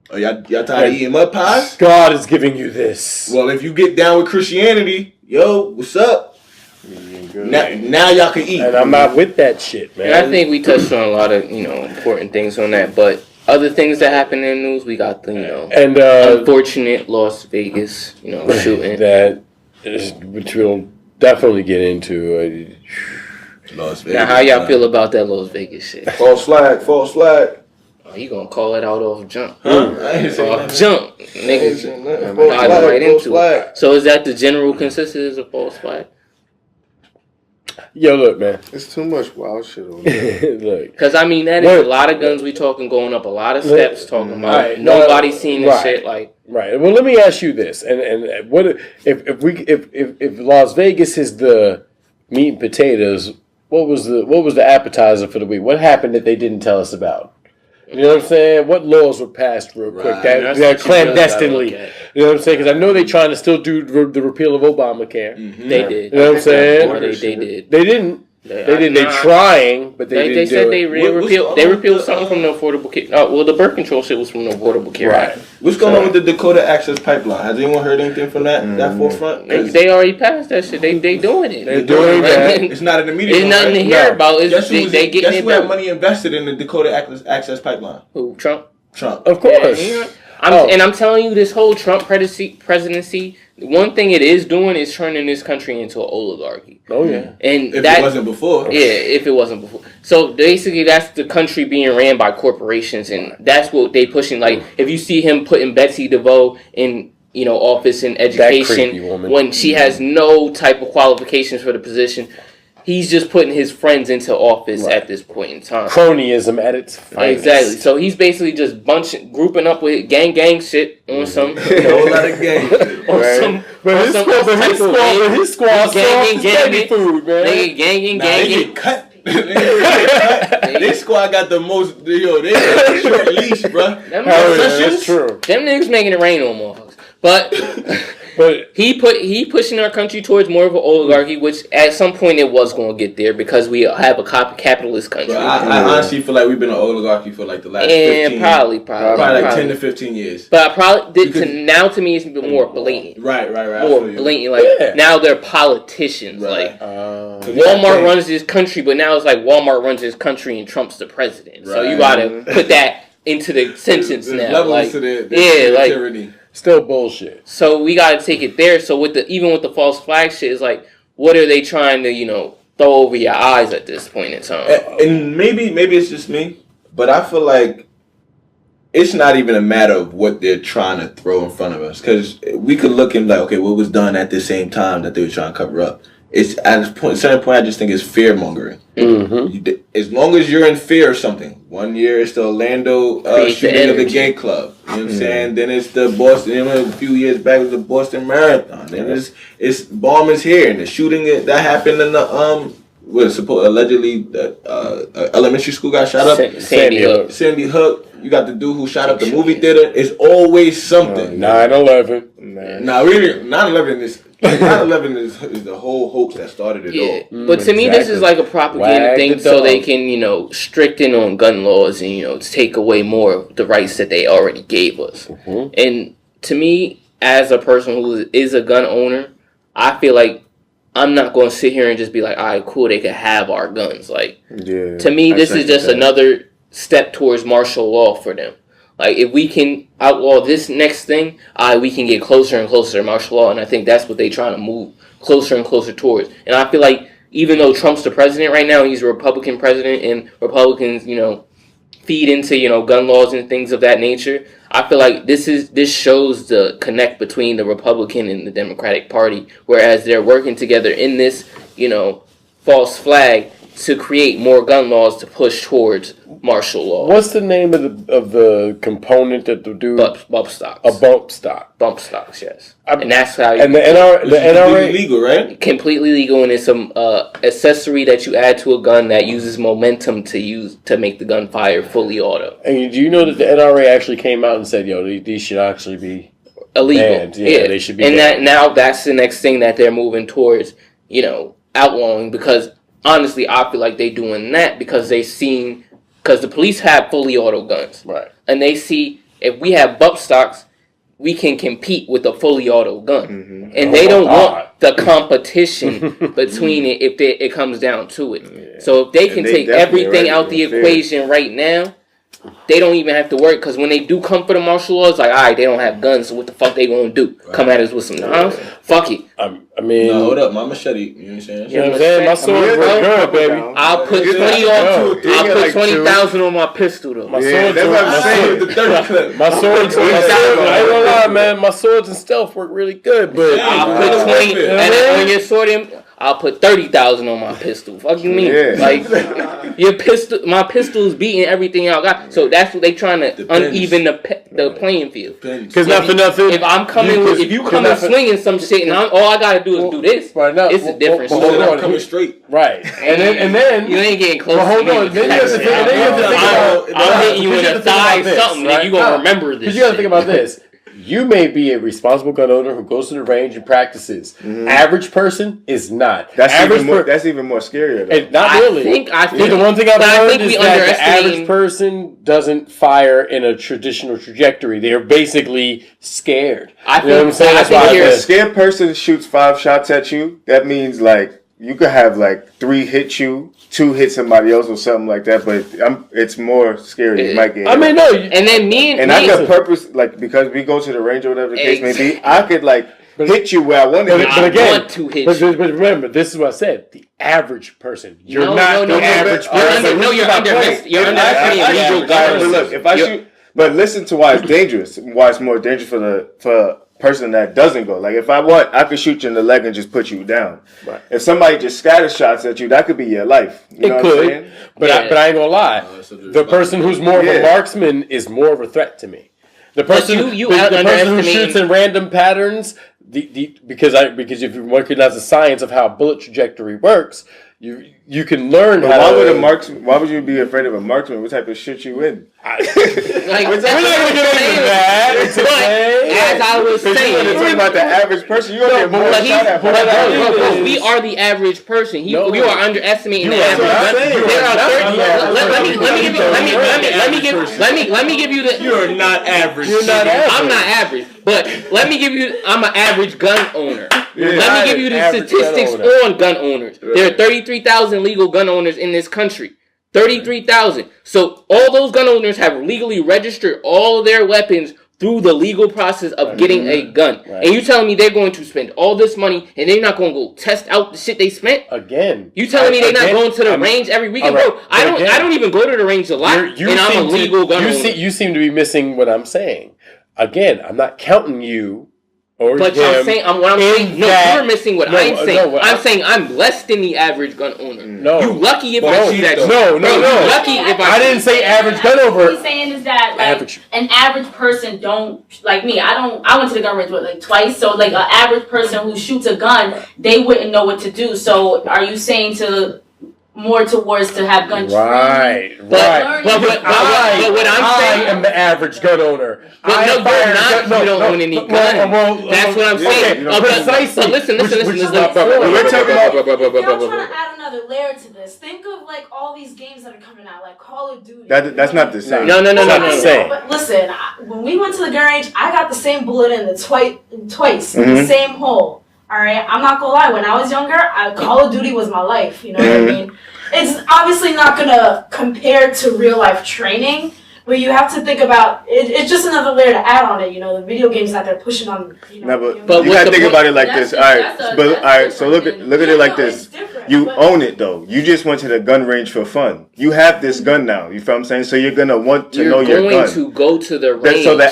Speaker 4: Or y'all tired of eating mud pies?
Speaker 5: God is giving you this.
Speaker 4: Well, if you get down with Christianity, yo, what's up? Now y'all can eat.
Speaker 5: And I'm not with that shit, man.
Speaker 3: And I think we touched on a lot of, important things on that, but other things that happen in the news, we got the, unfortunate Las Vegas, shooting.
Speaker 5: Which we'll definitely get into.
Speaker 4: Las Vegas.
Speaker 3: Now, how y'all feel about that Las Vegas shit?
Speaker 2: False flag.
Speaker 3: Oh, you gonna call it out off jump? Huh? Off jump, niggas. Right into it. So is that the general consensus of false flag?
Speaker 5: Yo, look, man.
Speaker 2: It's too much wild shit on there.
Speaker 3: Look, because that is a lot of guns we talking, going up a lot of steps, talking about nobody seeing this shit like.
Speaker 5: Right. Well, let me ask you this, and what if Las Vegas is the meat and potatoes? What was the appetizer for the week? What happened that they didn't tell us about? You know what I'm saying? What laws were passed real quick that clandestinely? You know what I'm saying? Because I know they're trying to still do the repeal of Obamacare.
Speaker 3: Mm-hmm. They did.
Speaker 5: You know what I'm saying?
Speaker 3: They did.
Speaker 5: They didn't. They didn't. They're trying, but they didn't.
Speaker 3: They said they repealed something from the Affordable Care. The birth control shit was from the Affordable Care Act.
Speaker 4: What's going on with the Dakota Access Pipeline? Has anyone heard anything from that forefront?
Speaker 3: They already passed that shit. They doing it.
Speaker 5: They're doing it.
Speaker 4: It's not in the media.
Speaker 3: There's nothing to hear about. They getting
Speaker 4: guess
Speaker 3: it
Speaker 4: who had money invested in the Dakota Access Pipeline?
Speaker 3: Who? Trump.
Speaker 5: Of course.
Speaker 3: Yeah. I'm telling you, this whole Trump presidency, one thing it is doing is turning this country into an oligarchy.
Speaker 5: Oh yeah.
Speaker 4: And if it wasn't before.
Speaker 3: Yeah, if it wasn't before. So basically, that's the country being ran by corporations, and that's what they pushing. Like, if you see him putting Betsy DeVoe in office in education when she has no type of qualifications for the position. He's just putting his friends into office at this point in time.
Speaker 5: Cronyism at its finest.
Speaker 3: Exactly. So he's basically just grouping up with gang shit on some.
Speaker 4: A whole lot of gang.
Speaker 5: His squad gang baby food, man.
Speaker 3: They gang.
Speaker 4: They get cut. This squad got the most. They got a short leash, bro.
Speaker 3: That's true. Them niggas making it rain on motherfuckers. But
Speaker 5: But
Speaker 3: he pushing our country towards more of an oligarchy, which at some point it was going to get there because we have a capitalist country.
Speaker 4: I honestly feel like we've been an oligarchy for like the last 15,
Speaker 3: probably
Speaker 4: like 10 to 15 years.
Speaker 3: But I probably now to me it's been more blatant.
Speaker 4: Right.
Speaker 3: More blatant. Like now they're politicians.
Speaker 4: Right.
Speaker 3: Like Walmart runs this country, but now it's like Walmart runs this country and Trump's the president. So you got to put that into the sentence now.
Speaker 4: Levels
Speaker 3: like,
Speaker 4: to the tyranny.
Speaker 5: Still bullshit.
Speaker 3: So we got to take it there. So with even with the false flag shit, it's like, what are they trying to throw over your eyes at this point in time?
Speaker 4: And maybe it's just me, but I feel like it's not even a matter of what they're trying to throw in front of us, because we could look and like, okay, what was done at the same time that they were trying to cover up. It's at a certain point, I just think it's fear mongering. Mm-hmm. As long as you're in fear of something. 1 year it's the Orlando shooting of the gay club. You know what I'm saying? Then it's the Boston. A few years back it was the Boston Marathon. Then it's bombings here, and the shooting that happened in the allegedly the elementary school got shot up. Sandy Hook. You got the dude who shot up the movie theater. It's always something.
Speaker 5: 9/11.
Speaker 4: Nah, really, 9/11 is 9/11 is the whole hoax that started it all.
Speaker 3: But to me, this is like a propaganda thing, so they can stricten on gun laws and take away more of the rights that they already gave us. Mm-hmm. And to me, as a person who is a gun owner, I feel like I'm not going to sit here and just be like, all right, cool, they can have our guns. Like, to me, this is just another step towards martial law for them. Like, if we can outlaw this next thing, we can get closer and closer to martial law, and I think that's what they're trying to move closer and closer towards. And I feel like even though Trump's the president right now, he's a Republican president, and Republicans, feed into, gun laws and things of that nature, I feel like this shows the connect between the Republican and the Democratic Party, whereas they're working together in this, false flag to create more gun laws to push towards martial law.
Speaker 5: What's the name of the component that the dude?
Speaker 3: Bump stocks.
Speaker 5: A bump stock.
Speaker 3: Bump stocks, yes. And that's how.
Speaker 5: And the NRA
Speaker 4: legal, right?
Speaker 3: Completely legal, and it's some accessory that you add to a gun that uses momentum to make the gun fire fully auto.
Speaker 5: And do you know that the NRA actually came out and said, these should actually be
Speaker 3: illegal?
Speaker 5: Banned. Yeah, they should be.
Speaker 3: And that's the next thing that they're moving towards, outlawing, because honestly, I feel like they're doing that because because the police have fully auto guns. Right. And they see if we have bump stocks, we can compete with a fully auto gun. Mm-hmm. And they don't want the competition between it if it comes down to it. Yeah. So if they can take everything out the equation right now, they don't even have to worry, because when they do come for the martial law, it's like, all right, they don't have guns, so what the fuck they gonna do? Right. Come at us with some knives? Fuck it.
Speaker 5: I mean,
Speaker 4: no, hold up, my machete. You know what I'm saying?
Speaker 5: You know what I'm saying? My sword is good, baby.
Speaker 3: I'll put 20,000 on my pistol though.
Speaker 5: My sword's I ain't gonna lie, man. My swords and stealth work really good, but
Speaker 3: I'll put 20 and on your sword. I'll put 30,000 on my pistol. Fuck you mean? Yeah. Like your pistol, my pistol's beating everything I got. So that's what they trying to uneven the playing field.
Speaker 5: Because not for nothing.
Speaker 3: If I'm coming if you come and swinging some shit, and all I gotta do is do this. Right now, it's a different story.
Speaker 4: I'm coming straight.
Speaker 5: Right. And then
Speaker 3: you ain't getting close.
Speaker 5: Well, hold on. Then you have to think
Speaker 3: I'm hitting you in the thigh, something, and you gonna remember this.
Speaker 5: Because you gotta think about this. You may be a responsible gun owner who goes to the range and practices. Mm-hmm. Average person is not.
Speaker 2: That's even more scarier. Though.
Speaker 5: Not really.
Speaker 3: I think
Speaker 5: the one thing I've learned is that the average person doesn't fire in a traditional trajectory. They're basically scared.
Speaker 2: You know what I'm saying? That's why if a scared person shoots 5 shots at you, that means you could have 3 hit you, 2 hit somebody else or something like that, but it's more scary. You might get hit.
Speaker 3: And then
Speaker 2: I could purpose, because we go to the range or whatever the case may be, I could hit you where I want to hit you.
Speaker 3: But again,
Speaker 5: but remember, this is what I said. The average person. You're not the average person.
Speaker 3: No, you're underestimating legal guns.
Speaker 2: But look, if I shoot, but listen to why it's dangerous. Why it's more dangerous for person that doesn't go. If I want, I could shoot you in the leg and just put you down. Right. If somebody just scatters shots at you, that could be your life.
Speaker 5: It could, but I ain't gonna lie. The person who's more of a marksman is more of a threat to me. The person who shoots in random patterns, because if you recognize the science of how bullet trajectory works, You can learn.
Speaker 2: But why would you be afraid of a marksman? What type of shit you in?
Speaker 3: Like, we're not gonna get into that. As I was saying,
Speaker 2: you're talking about the average person. You're gonna get more shot at.
Speaker 3: Bro, we are the average person. You are underestimating the average. Let me give you the.
Speaker 4: You're not average.
Speaker 5: You're not average.
Speaker 3: I'm not average, but let me give you. I'm an average gun owner. Let me give you the statistics on gun owners. There are 33,000 legal gun owners in this country. 33,000. So all those gun owners have legally registered all of their weapons through the legal process of getting a gun. Right. And you telling me they're going to spend all this money and they're not going to go test out the shit they spent?
Speaker 5: Again.
Speaker 3: You telling me they're not going to the range every weekend? Right. Bro, I don't even go to the range a lot, and I'm a legal gun owner.
Speaker 5: You seem to be missing what I'm saying. Again, I'm not counting you.
Speaker 3: But I'm saying, you're missing what I'm saying. I'm saying I'm less than the average gun owner.
Speaker 5: No.
Speaker 3: You lucky if I see that.
Speaker 5: No.
Speaker 3: Lucky if
Speaker 5: I didn't say average gun owner.
Speaker 6: What he's saying is that an average person don't, like me, I went to the gun range twice, so like an average person who shoots a gun, they wouldn't know what to do. So are you saying more towards to have gun training?
Speaker 5: Right.
Speaker 3: But what
Speaker 5: I am the average gun owner.
Speaker 3: But no, you're not. You don't own any guns. That's what I'm saying.
Speaker 5: Precisely.
Speaker 3: Listen.
Speaker 2: We're talking about.
Speaker 7: I'm trying to add another layer to this. Think of like all these games that are coming out, like Call of Duty.
Speaker 2: That's not the same.
Speaker 3: No.
Speaker 7: But listen, when we went to the gun range, I got the same bullet in twice in the same hole. All right, I'm not gonna lie. When I was younger, Call of Duty was my life. You know what I mean? It's obviously not gonna compare to real life training, but you have to think about it. It's just another layer to add on it. You know, the video games that they're pushing on.
Speaker 2: But you gotta think about it like this. All right, so look at it like this. You own it though. You just went to the gun range for fun. You have this gun now. You feel what I'm saying? So you're gonna want to know your gun.
Speaker 3: You're going to go to the range.
Speaker 2: So the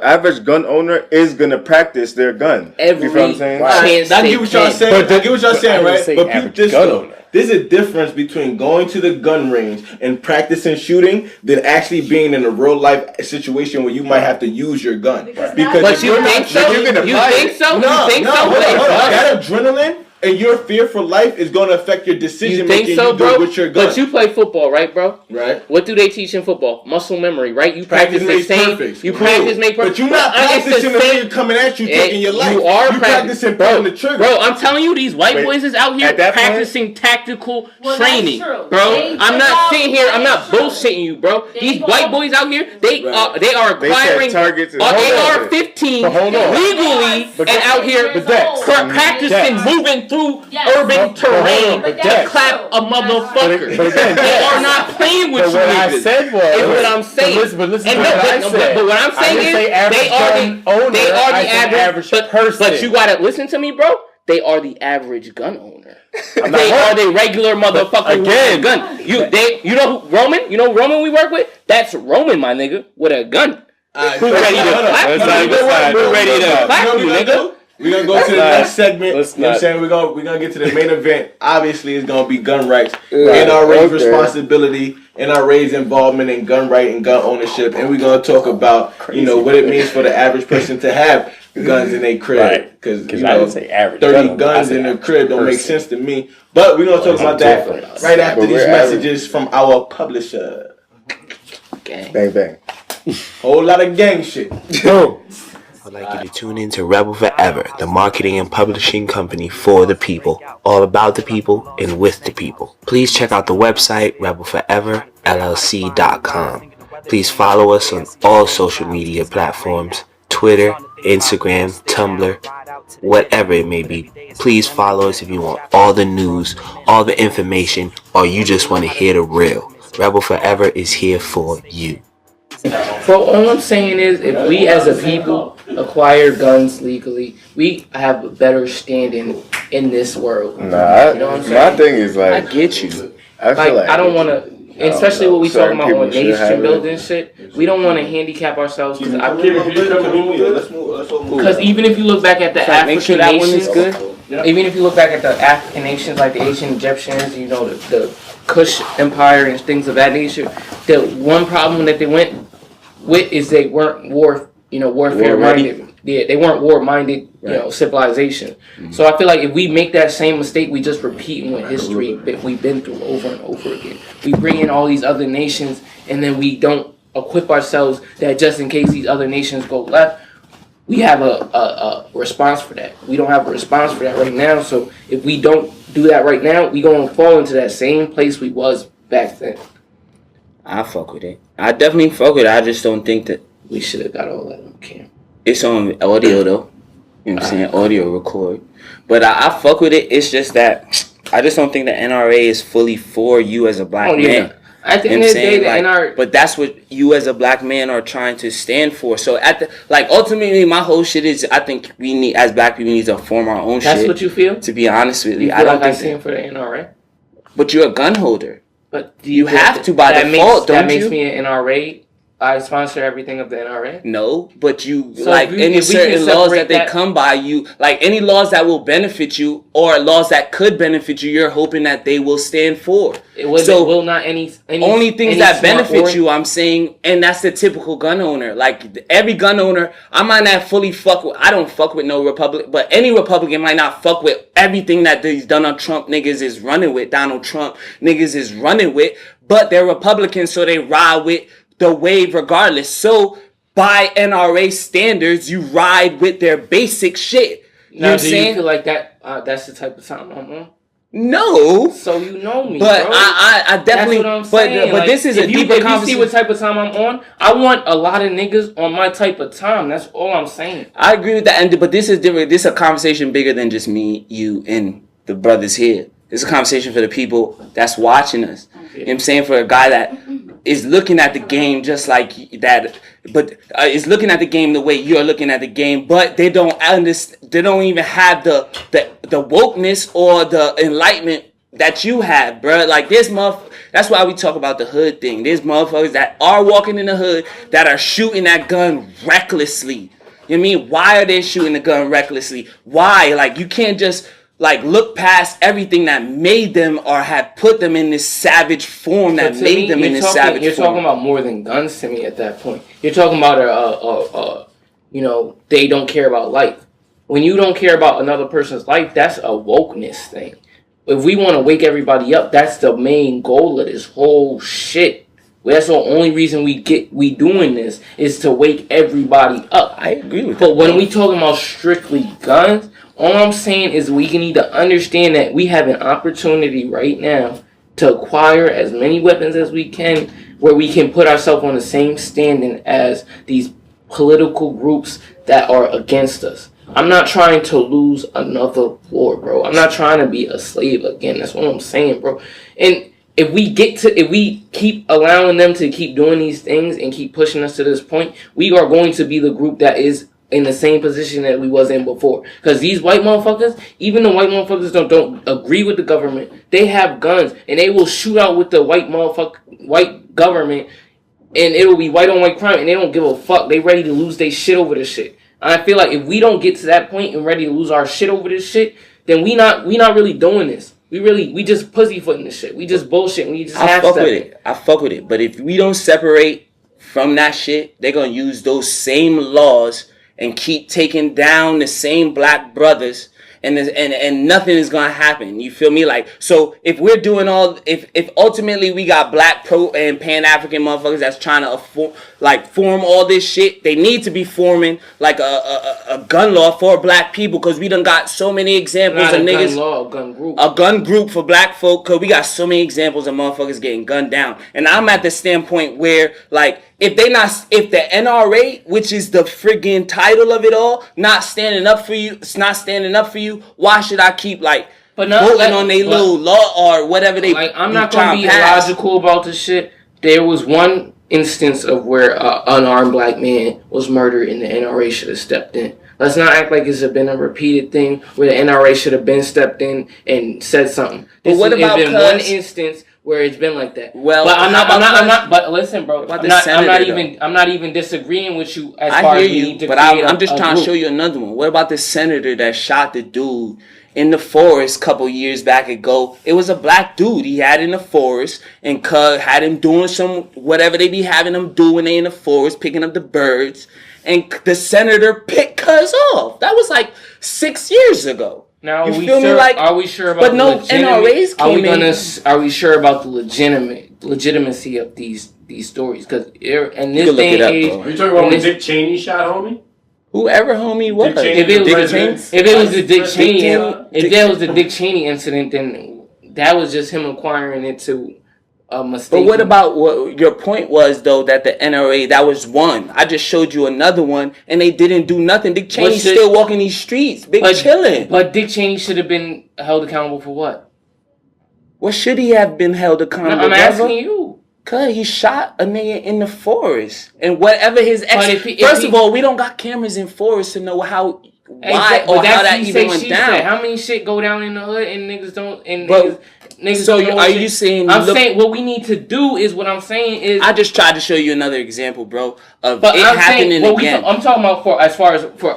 Speaker 2: average gun owner is gonna practice their gun.
Speaker 3: You feel what I'm
Speaker 2: saying?
Speaker 4: I get what y'all saying. I get what y'all saying, right? But peep this though. There's a difference between going to the gun range and practicing shooting than actually being in a real life situation where you might have to use your gun. Because
Speaker 3: but you think so? You think so?
Speaker 4: That adrenaline and your fear for life is going to affect your decision making with your gun.
Speaker 3: But you play football, right, bro?
Speaker 4: Right.
Speaker 3: What do they teach in football? Muscle memory, right? You practice the same. You practice make perfect.
Speaker 4: But you're not practicing the nigga coming at you taking your life.
Speaker 3: You are
Speaker 4: practicing pulling the trigger.
Speaker 3: Bro, I'm telling you, these white boys is out here practicing tactical training, bro. I'm not sitting here. I'm not bullshitting you, bro. These white boys out here, they are acquiring AR-15 legally and out here practicing moving through urban terrain to clap a motherfucker. They are not playing with you.
Speaker 5: What I said was,
Speaker 3: is what I'm saying.
Speaker 5: But what
Speaker 3: I'm saying is, they are the average person. But you gotta listen to me, bro. They are the average gun owner. They are the regular motherfucker with a gun. You know who, Roman? You know Roman we work with? That's Roman, my nigga, with a gun. Who's ready to clap you? Who's ready to clap you, nigga?
Speaker 4: We're going to go to the next segment. You know what I'm saying? We're going to get to the main event. Obviously, it's going to be gun rights. NRA's responsibility, NRA's involvement in gun right and gun ownership. And we're going to talk about, what it means for the average person to have guns in their crib. Because,
Speaker 5: I didn't say average
Speaker 4: 30 guns in their crib don't make sense to me. But we're going to talk about that right after these messages from our publisher.
Speaker 2: Gang. Bang, bang.
Speaker 4: Whole lot of gang shit.
Speaker 8: I'd like you to tune in to Rebel Forever, the marketing and publishing company for the people, all about the people and with the people. Please check out the website, rebelforeverllc.com. Please follow us on all social media platforms, Twitter, Instagram, Tumblr, whatever it may be. Please follow us if you want all the news, all the information, or you just want to hear the real. Rebel Forever is here for you.
Speaker 3: Bro, all I'm saying is, if we as a people acquire guns legally, we have a better standing in this world.
Speaker 2: You know what I'm saying? My thing is
Speaker 3: I get you.
Speaker 2: I feel like
Speaker 3: I don't want to, especially what we talking about on nation building shit. We don't want to handicap ourselves because even if you look back at the African nations, even if you look back at the African nations like the ancient Egyptians, the Kush Empire and things of that nature, the one problem that they went with is they weren't warfare minded. Yeah, they weren't war minded civilization. Mm-hmm. So I feel like if we make that same mistake, we just repeating what history that we've been through over and over again. We bring in all these other nations, and then we don't equip ourselves that just in case these other nations go left, we have a response for that. We don't have a response for that right now. So if we don't do that right now, we gonna fall into that same place we was back then.
Speaker 1: I fuck with it. I definitely fuck with it. I just don't think that
Speaker 3: we should have got all that on camera.
Speaker 1: It's on audio though. You know what I'm saying? Audio record. But I fuck with it. It's just that I just don't think the NRA is fully for you as a black man.
Speaker 3: At the end of the day, the NRA...
Speaker 1: But that's what you as a black man are trying to stand for. So ultimately, my whole shit is I think we need, as black people, need to form our own shit.
Speaker 3: That's what you feel?
Speaker 1: To be honest with you.
Speaker 3: I don't think I stand for the NRA.
Speaker 1: But you're a gun holder.
Speaker 3: But
Speaker 1: you have to by default, don't you?
Speaker 3: That makes me an NRA. I sponsor everything of the NRA.
Speaker 1: No, but you any certain laws that they come by, you like any laws that will benefit you or laws that could benefit you. You're hoping that they will stand for.
Speaker 3: Will not any
Speaker 1: only things that benefit you. I'm saying, and that's the typical gun owner. Like every gun owner, I might not fully fuck with. I don't fuck with no Republican, but any Republican might not fuck with everything that these Donald Trump niggas is running with. Donald Trump niggas is running with, but they're Republicans, so they ride with the wave regardless. So by NRA standards, you ride with their basic shit. You know what I'm saying?
Speaker 3: Do you feel like that? That's the type of time I'm on.
Speaker 1: No.
Speaker 3: So you know me,
Speaker 1: but
Speaker 3: bro.
Speaker 1: I definitely.
Speaker 3: That's what I'm saying.
Speaker 1: But this is a deeper conversation.
Speaker 3: If you see what type of time I'm on, I want a lot of niggas on my type of time. That's all I'm saying.
Speaker 1: I agree with that, but this is different. This is a conversation bigger than just me, you, and the brothers here. It's a conversation for the people that's watching us. Okay. You know what I'm saying? For a guy that is looking at the game just like that, but is looking at the game the way you're looking at the game, but they don't understand. They don't even have the wokeness or the enlightenment that you have, bro. Like this that's why we talk about the hood thing. There's motherfuckers that are walking in the hood that are shooting that gun recklessly. You know what I mean? Why are they shooting the gun recklessly? Why? Like you can't just look past everything that made them or had put them in this savage form that made them in this savage form.
Speaker 3: You're talking about more than guns to me at that point. You're talking about they don't care about life. When you don't care about another person's life, that's a wokeness thing. If we want to wake everybody up, that's the main goal of this whole shit. That's the only reason we doing this is to wake everybody up.
Speaker 1: I agree with
Speaker 3: that. But when we talking about strictly guns, all I'm saying is we need to understand that we have an opportunity right now to acquire as many weapons as we can where we can put ourselves on the same standing as these political groups that are against us. I'm not trying to lose another war, bro. I'm not trying to be a slave again. That's what I'm saying, bro. And if we keep allowing them to keep doing these things and keep pushing us to this point, we are going to be the group that is in the same position that we was in before. Because these white motherfuckers, even the white motherfuckers don't agree with the government. They have guns and they will shoot out with the white government, and it will be white on white crime, and they don't give a fuck. They ready to lose their shit over this shit. And I feel like if we don't get to that point and ready to lose our shit over this shit, then we not really doing this. We just pussyfooting this shit. We just bullshit. We just
Speaker 1: I fuck with it. But if we don't separate from that shit, they're gonna use those same laws and keep taking down the same black brothers, and nothing is gonna happen. You feel me? Like, so if we're doing if ultimately we got black pro and Pan African motherfuckers that's trying to form all this shit, they need to be forming like a gun law for black people, because we done got so many examples of niggas. A gun group for black folk, because we got so many examples of motherfuckers getting gunned down. And I'm at the standpoint where if the NRA, which is the friggin' title of it all, not standing up for you, why should I keep voting on their little law or whatever they?
Speaker 3: I'm not gonna be illogical about this shit. There was one instance of where an unarmed black man was murdered, and the NRA should have stepped in. Let's not act like it's been a repeated thing where the NRA should have been stepped in and said something. It's been one instance where it's been like that. Well, but I'm not. But listen, bro. I'm not even disagreeing with you as far as we need to create
Speaker 1: I'm just trying to show you another one. What about the senator that shot the dude in the forest a couple years back ago. It was a black dude he had in the forest, and Cuz had him doing some whatever they be having him do when they in the forest, picking up the birds. And the senator picked Cuz off. That was like 6 years ago.
Speaker 3: Now,
Speaker 1: you feel me? Like,
Speaker 3: are we sure about?
Speaker 1: But no NRAs came in.
Speaker 3: Are we sure about the legitimacy of these stories? Because in this day and age,
Speaker 5: are you talking about when Dick Cheney shot homie?
Speaker 1: Whoever homie was.
Speaker 3: If it was the Dick Cheney incident, then that was just him acquiring it to a mistake.
Speaker 1: But what about what your point was, though, that the NRA, that was one. I just showed you another one, and they didn't do nothing. Dick Cheney's still walking these streets, chilling.
Speaker 3: But Dick Cheney should have been held accountable for what?
Speaker 1: What should he have been held accountable for?
Speaker 3: I'm asking you.
Speaker 1: Cause he shot a nigga in the forest, and whatever his first of all, we don't got cameras in forests to know why or how that even went down.
Speaker 3: How many shit go down in the hood and niggas don't niggas
Speaker 1: so
Speaker 3: don't know
Speaker 1: are you saying?
Speaker 3: I'm saying what we need to do is what I'm saying is.
Speaker 1: I just tried to show you another example, bro, of it happening again.
Speaker 3: I'm talking about for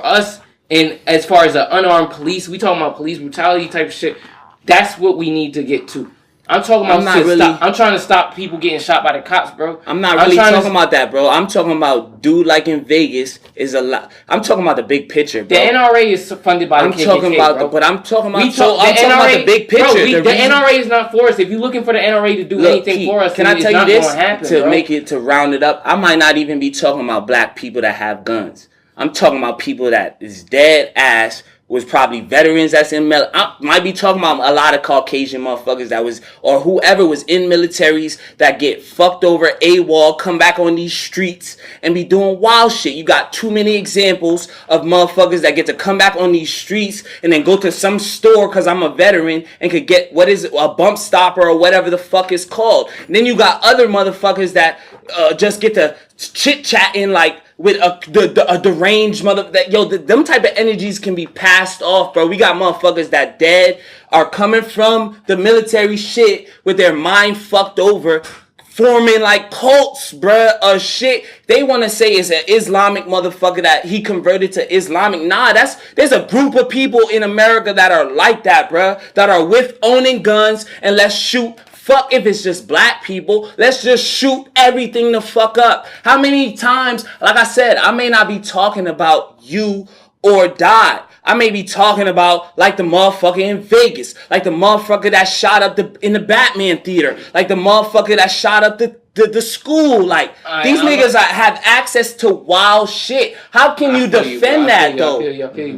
Speaker 3: us and as far as the unarmed police, we talking about police brutality type of shit. That's what we need to get to. I'm talking about I'm trying to stop people getting shot by the cops, bro.
Speaker 1: I'm not really talking about that, bro. I'm talking about dude like in Vegas is a lot. I'm talking about the big picture, bro.
Speaker 3: The NRA is funded by the KKK,
Speaker 1: talking about
Speaker 3: bro.
Speaker 1: But I'm talking about I'm talking about the big picture.
Speaker 3: Bro, the NRA is not for us. If you're looking for the NRA to do anything for us,
Speaker 1: can I tell you this
Speaker 3: happen,
Speaker 1: make it to round it up? I might not even be talking about black people that have guns. I'm talking about people that is dead ass. Was probably veterans that's in I might be talking about a lot of Caucasian motherfuckers that was, or whoever was in militaries that get fucked over AWOL, come back on these streets and be doing wild shit. You got too many examples of motherfuckers that get to come back on these streets and then go to some store because I'm a veteran and could get, a bump stopper or whatever the fuck it's called. And then you got other motherfuckers that just get to chit-chatting like, with a deranged them type of energies can be passed off, bro. We got motherfuckers that dead are coming from the military shit with their mind fucked over, forming like cults, bruh, shit. They want to say it's an Islamic motherfucker that he converted to Islamic. Nah, there's a group of people in America that are like that, bruh, that are with owning guns and let's shoot. Fuck if it's just black people. Let's just shoot everything the fuck up. How many times, like I said, I may not be talking about you or die. I may be talking about like the motherfucker in Vegas, like the motherfucker that shot up in the Batman theater, like the motherfucker that shot up the school. Like these niggas have access to wild shit. How can you defend that though?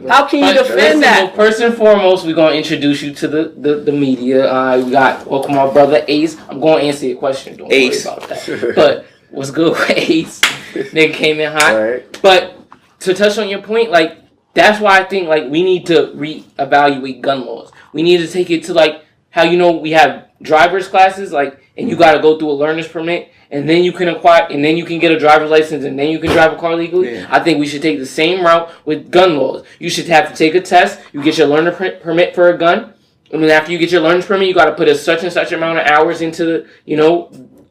Speaker 1: How can you defend that?
Speaker 3: First and foremost, we're gonna introduce you to the media. We got welcome our brother Ace. I'm gonna answer your question. Don't worry about that. But what's good with Ace? Nigga came in hot. Right. But to touch on your point, like. That's why I think like we need to reevaluate gun laws. We need to take it to like how we have driver's classes like and you got to go through a learner's permit and then you can acquire and then you can get a driver's license and then you can drive a car legally. Yeah. I think we should take the same route with gun laws. You should have to take a test. You get your learner permit for a gun, and then after you get your learner's permit, you got to put a such and such amount of hours into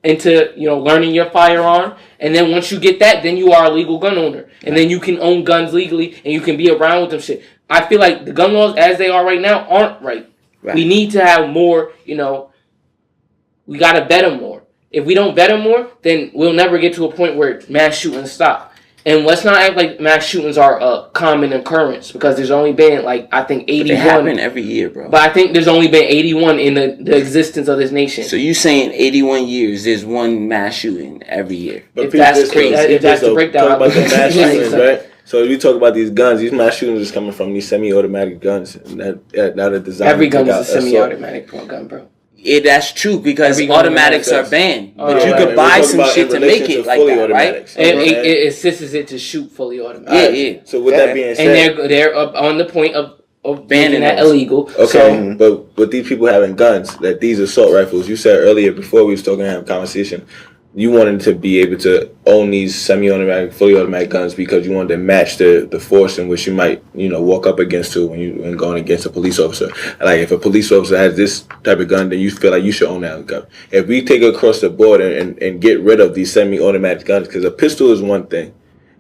Speaker 3: learning your firearm, and then once you get that, then you are a legal gun owner, and then you can own guns legally, and you can be around with them shit. I feel like the gun laws as they are right now aren't right. We need to have more, we gotta vet them more. If we don't vet them more, then we'll never get to a point where mass shootings stop. And let's not act like mass shootings are a common occurrence because there's only been I think 81.
Speaker 1: They happen every year, bro.
Speaker 3: But I think there's only been 81 in the existence of this nation.
Speaker 1: So you saying 81 years there's one mass shooting every year?
Speaker 3: But if that's crazy, if that's the breakdown.
Speaker 4: Talk about the mass shootings, right? So we talk about these guns. These mass shootings is coming from these semi-automatic guns that are designed.
Speaker 3: Every gun is a semi-automatic gun, bro.
Speaker 1: Yeah, that's true because automatics are banned. But you could buy some shit to make it like that, right?
Speaker 3: And it assists it to shoot fully automatic.
Speaker 1: Yeah.
Speaker 4: So with that being said,
Speaker 3: and they're on the point of banning that illegal.
Speaker 4: Okay, so, but with these people having guns, that these assault rifles, you said earlier before we was talking having a conversation, you wanted to be able to own these semi-automatic, fully automatic guns because you wanted to match the force in which you might, walk up against when going against a police officer. Like if a police officer has this type of gun, then you feel like you should own that gun. If we take it across the board and get rid of these semi-automatic guns, because a pistol is one thing,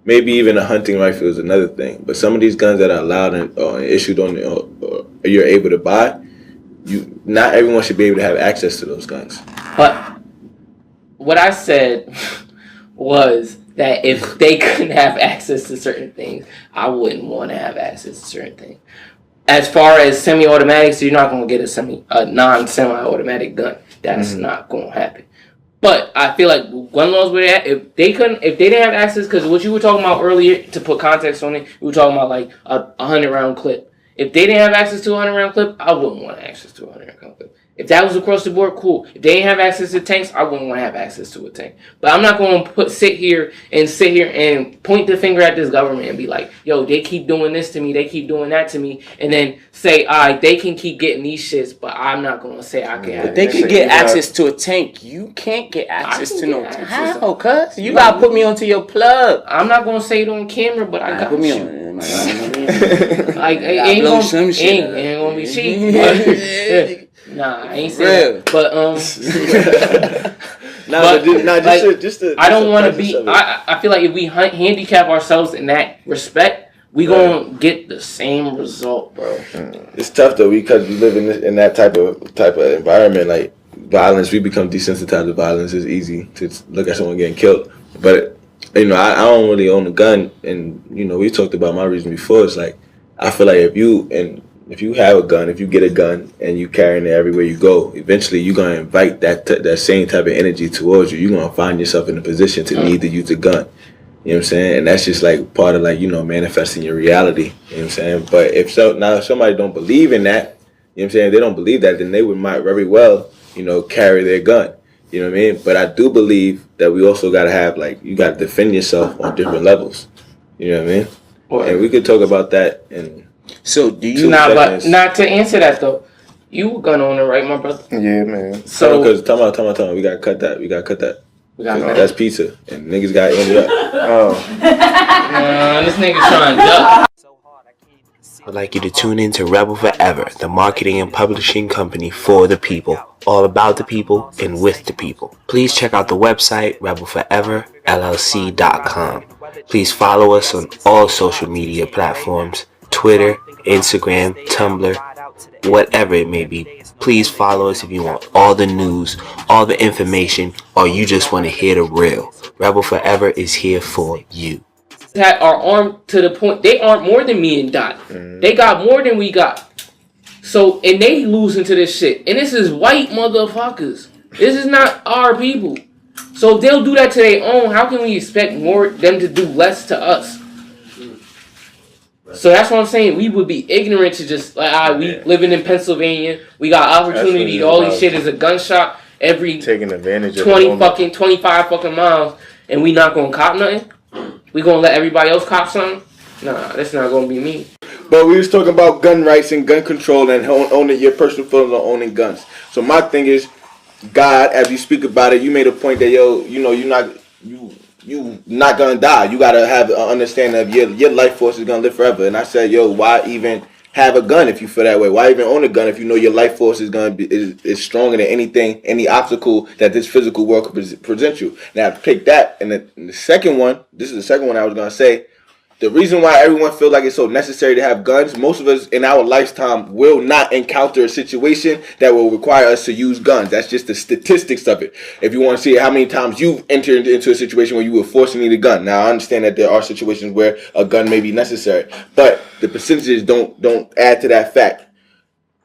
Speaker 4: Maybe even a hunting rifle is another thing. But some of these guns that are allowed and issued on or you're able to buy, not everyone should be able to have access to those guns.
Speaker 3: But what I said was that if they couldn't have access to certain things, I wouldn't want to have access to certain things. As far as semi-automatics, you're not going to get a non-semi-automatic gun. That's not going to happen. But I feel like gun laws were that if they didn't have access, because what you were talking about earlier, to put context on it, you were talking about like a 100-round clip. If they didn't have access to a 100-round clip, I wouldn't want access to a 100-round clip. If that was across the board, cool. If they didn't have access to tanks, I wouldn't want to have access to a tank. But I'm not going to sit here and point the finger at this government and be like, yo, they keep doing this to me, they keep doing that to me, and then say, all right, they can keep getting these shits, but I'm not going to say I can have
Speaker 1: But they can get access to a tank. You can't get access to no tank. How, cuz? You got to put me onto your plug.
Speaker 3: I'm not going to say it on camera, but I got
Speaker 1: put me
Speaker 3: you.
Speaker 1: on.
Speaker 3: Like, it ain't gonna be cheap. But, nah, I ain't saying that. But I don't want to be. I feel like if we handicap ourselves in that respect, we gonna get the same result, bro.
Speaker 4: It's tough though because we live in that type of environment. Like violence, we become desensitized to violence. It's easy to look at someone getting killed, but. I don't really own a gun, and we talked about my reason before. It's like I feel like if you have a gun, if you get a gun and you carrying it everywhere you go, eventually you're gonna invite that same type of energy towards you. You're gonna find yourself in a position to need to use a gun. You know what I'm saying? And that's just like part of manifesting your reality. You know what I'm saying? But if somebody don't believe in that, you know what I'm saying? They don't believe that, then they might very well carry their gun. You know what I mean? But I do believe that we also got to have, you got to defend yourself on different levels. You know what I mean? Right. And we could talk about that.
Speaker 1: So do you...
Speaker 3: But not to answer that, though. You a gun owner, right, my brother?
Speaker 2: Yeah, man.
Speaker 3: So...
Speaker 4: Because, time out. We got to cut that. That's pizza. And niggas got to end it up. Oh.
Speaker 3: This nigga trying to duck.
Speaker 8: I'd like you to tune in to Rebel Forever, the marketing and publishing company for the people, all about the people and with the people. Please check out the website, rebelforeverllc.com. Please follow us on all social media platforms, Twitter, Instagram, Tumblr, whatever it may be. Please follow us if you want all the news, all the information, or you just want to hear the real. Rebel Forever is here for you.
Speaker 3: That are armed to the point they aren't more than me and Dot. They got more than we got. So and they losing to this shit. And this is white motherfuckers. This is not our people. So if they'll do that to their own, how can we expect them to do less to us? So that's what I'm saying. We would be ignorant to just we living in Pennsylvania. We got opportunity. All this shit is a gunshot every
Speaker 2: taking advantage of
Speaker 3: 25 fucking miles, and we not gonna cop nothing. We gonna let everybody else cop something? Nah, that's not gonna be me.
Speaker 4: But we was talking about gun rights and gun control and owning your personal feelings on owning guns. So my thing is, God, as you speak about it, you made a point that you're not gonna die. You gotta have an understanding of your life force is gonna live forever. And I said, why even have a gun if you feel that way? Why even own a gun if you know your life force is gonna be is stronger than any obstacle that this physical world could present you? Now take that, and the second one. This is the second one I was gonna say. The reason why everyone feels like it's so necessary to have guns, most of us in our lifetime will not encounter a situation that will require us to use guns. That's just the statistics of it. If you want to see how many times you've entered into a situation where you were forced to need a gun. Now, I understand that there are situations where a gun may be necessary, but the percentages don't add to that fact.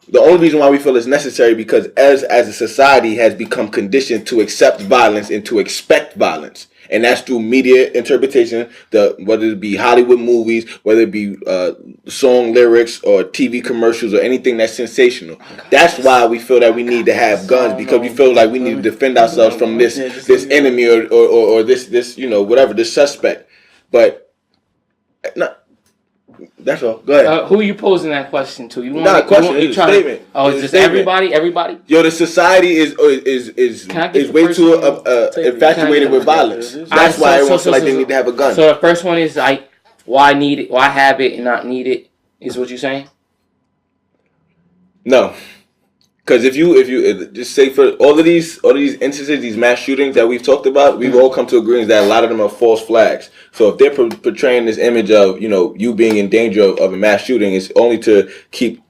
Speaker 4: The only reason why we feel it's necessary because as a society has become conditioned to accept violence and to expect violence. And that's through media interpretation, whether it be Hollywood movies, whether it be song lyrics or TV commercials or anything that's sensational. That's why we feel that we need to have guns, because we feel like we need to defend ourselves from this enemy or this whatever, this suspect. But that's all. Go ahead.
Speaker 3: Who are you posing that question to?
Speaker 4: Not a question. It's a statement.
Speaker 3: Oh, it's just everybody? Everybody?
Speaker 4: Yo, the society is way too infatuated with violence. That's why everyone feels like they need to have a gun.
Speaker 3: So the first one is like, why need it? Why have it and not need it? Is what you're saying?
Speaker 4: No. Because if you just say for all of these instances, these mass shootings that we've talked about, we've all come to agreement that a lot of them are false flags. So if they're portraying this image of you being in danger of a mass shooting, it's only to keep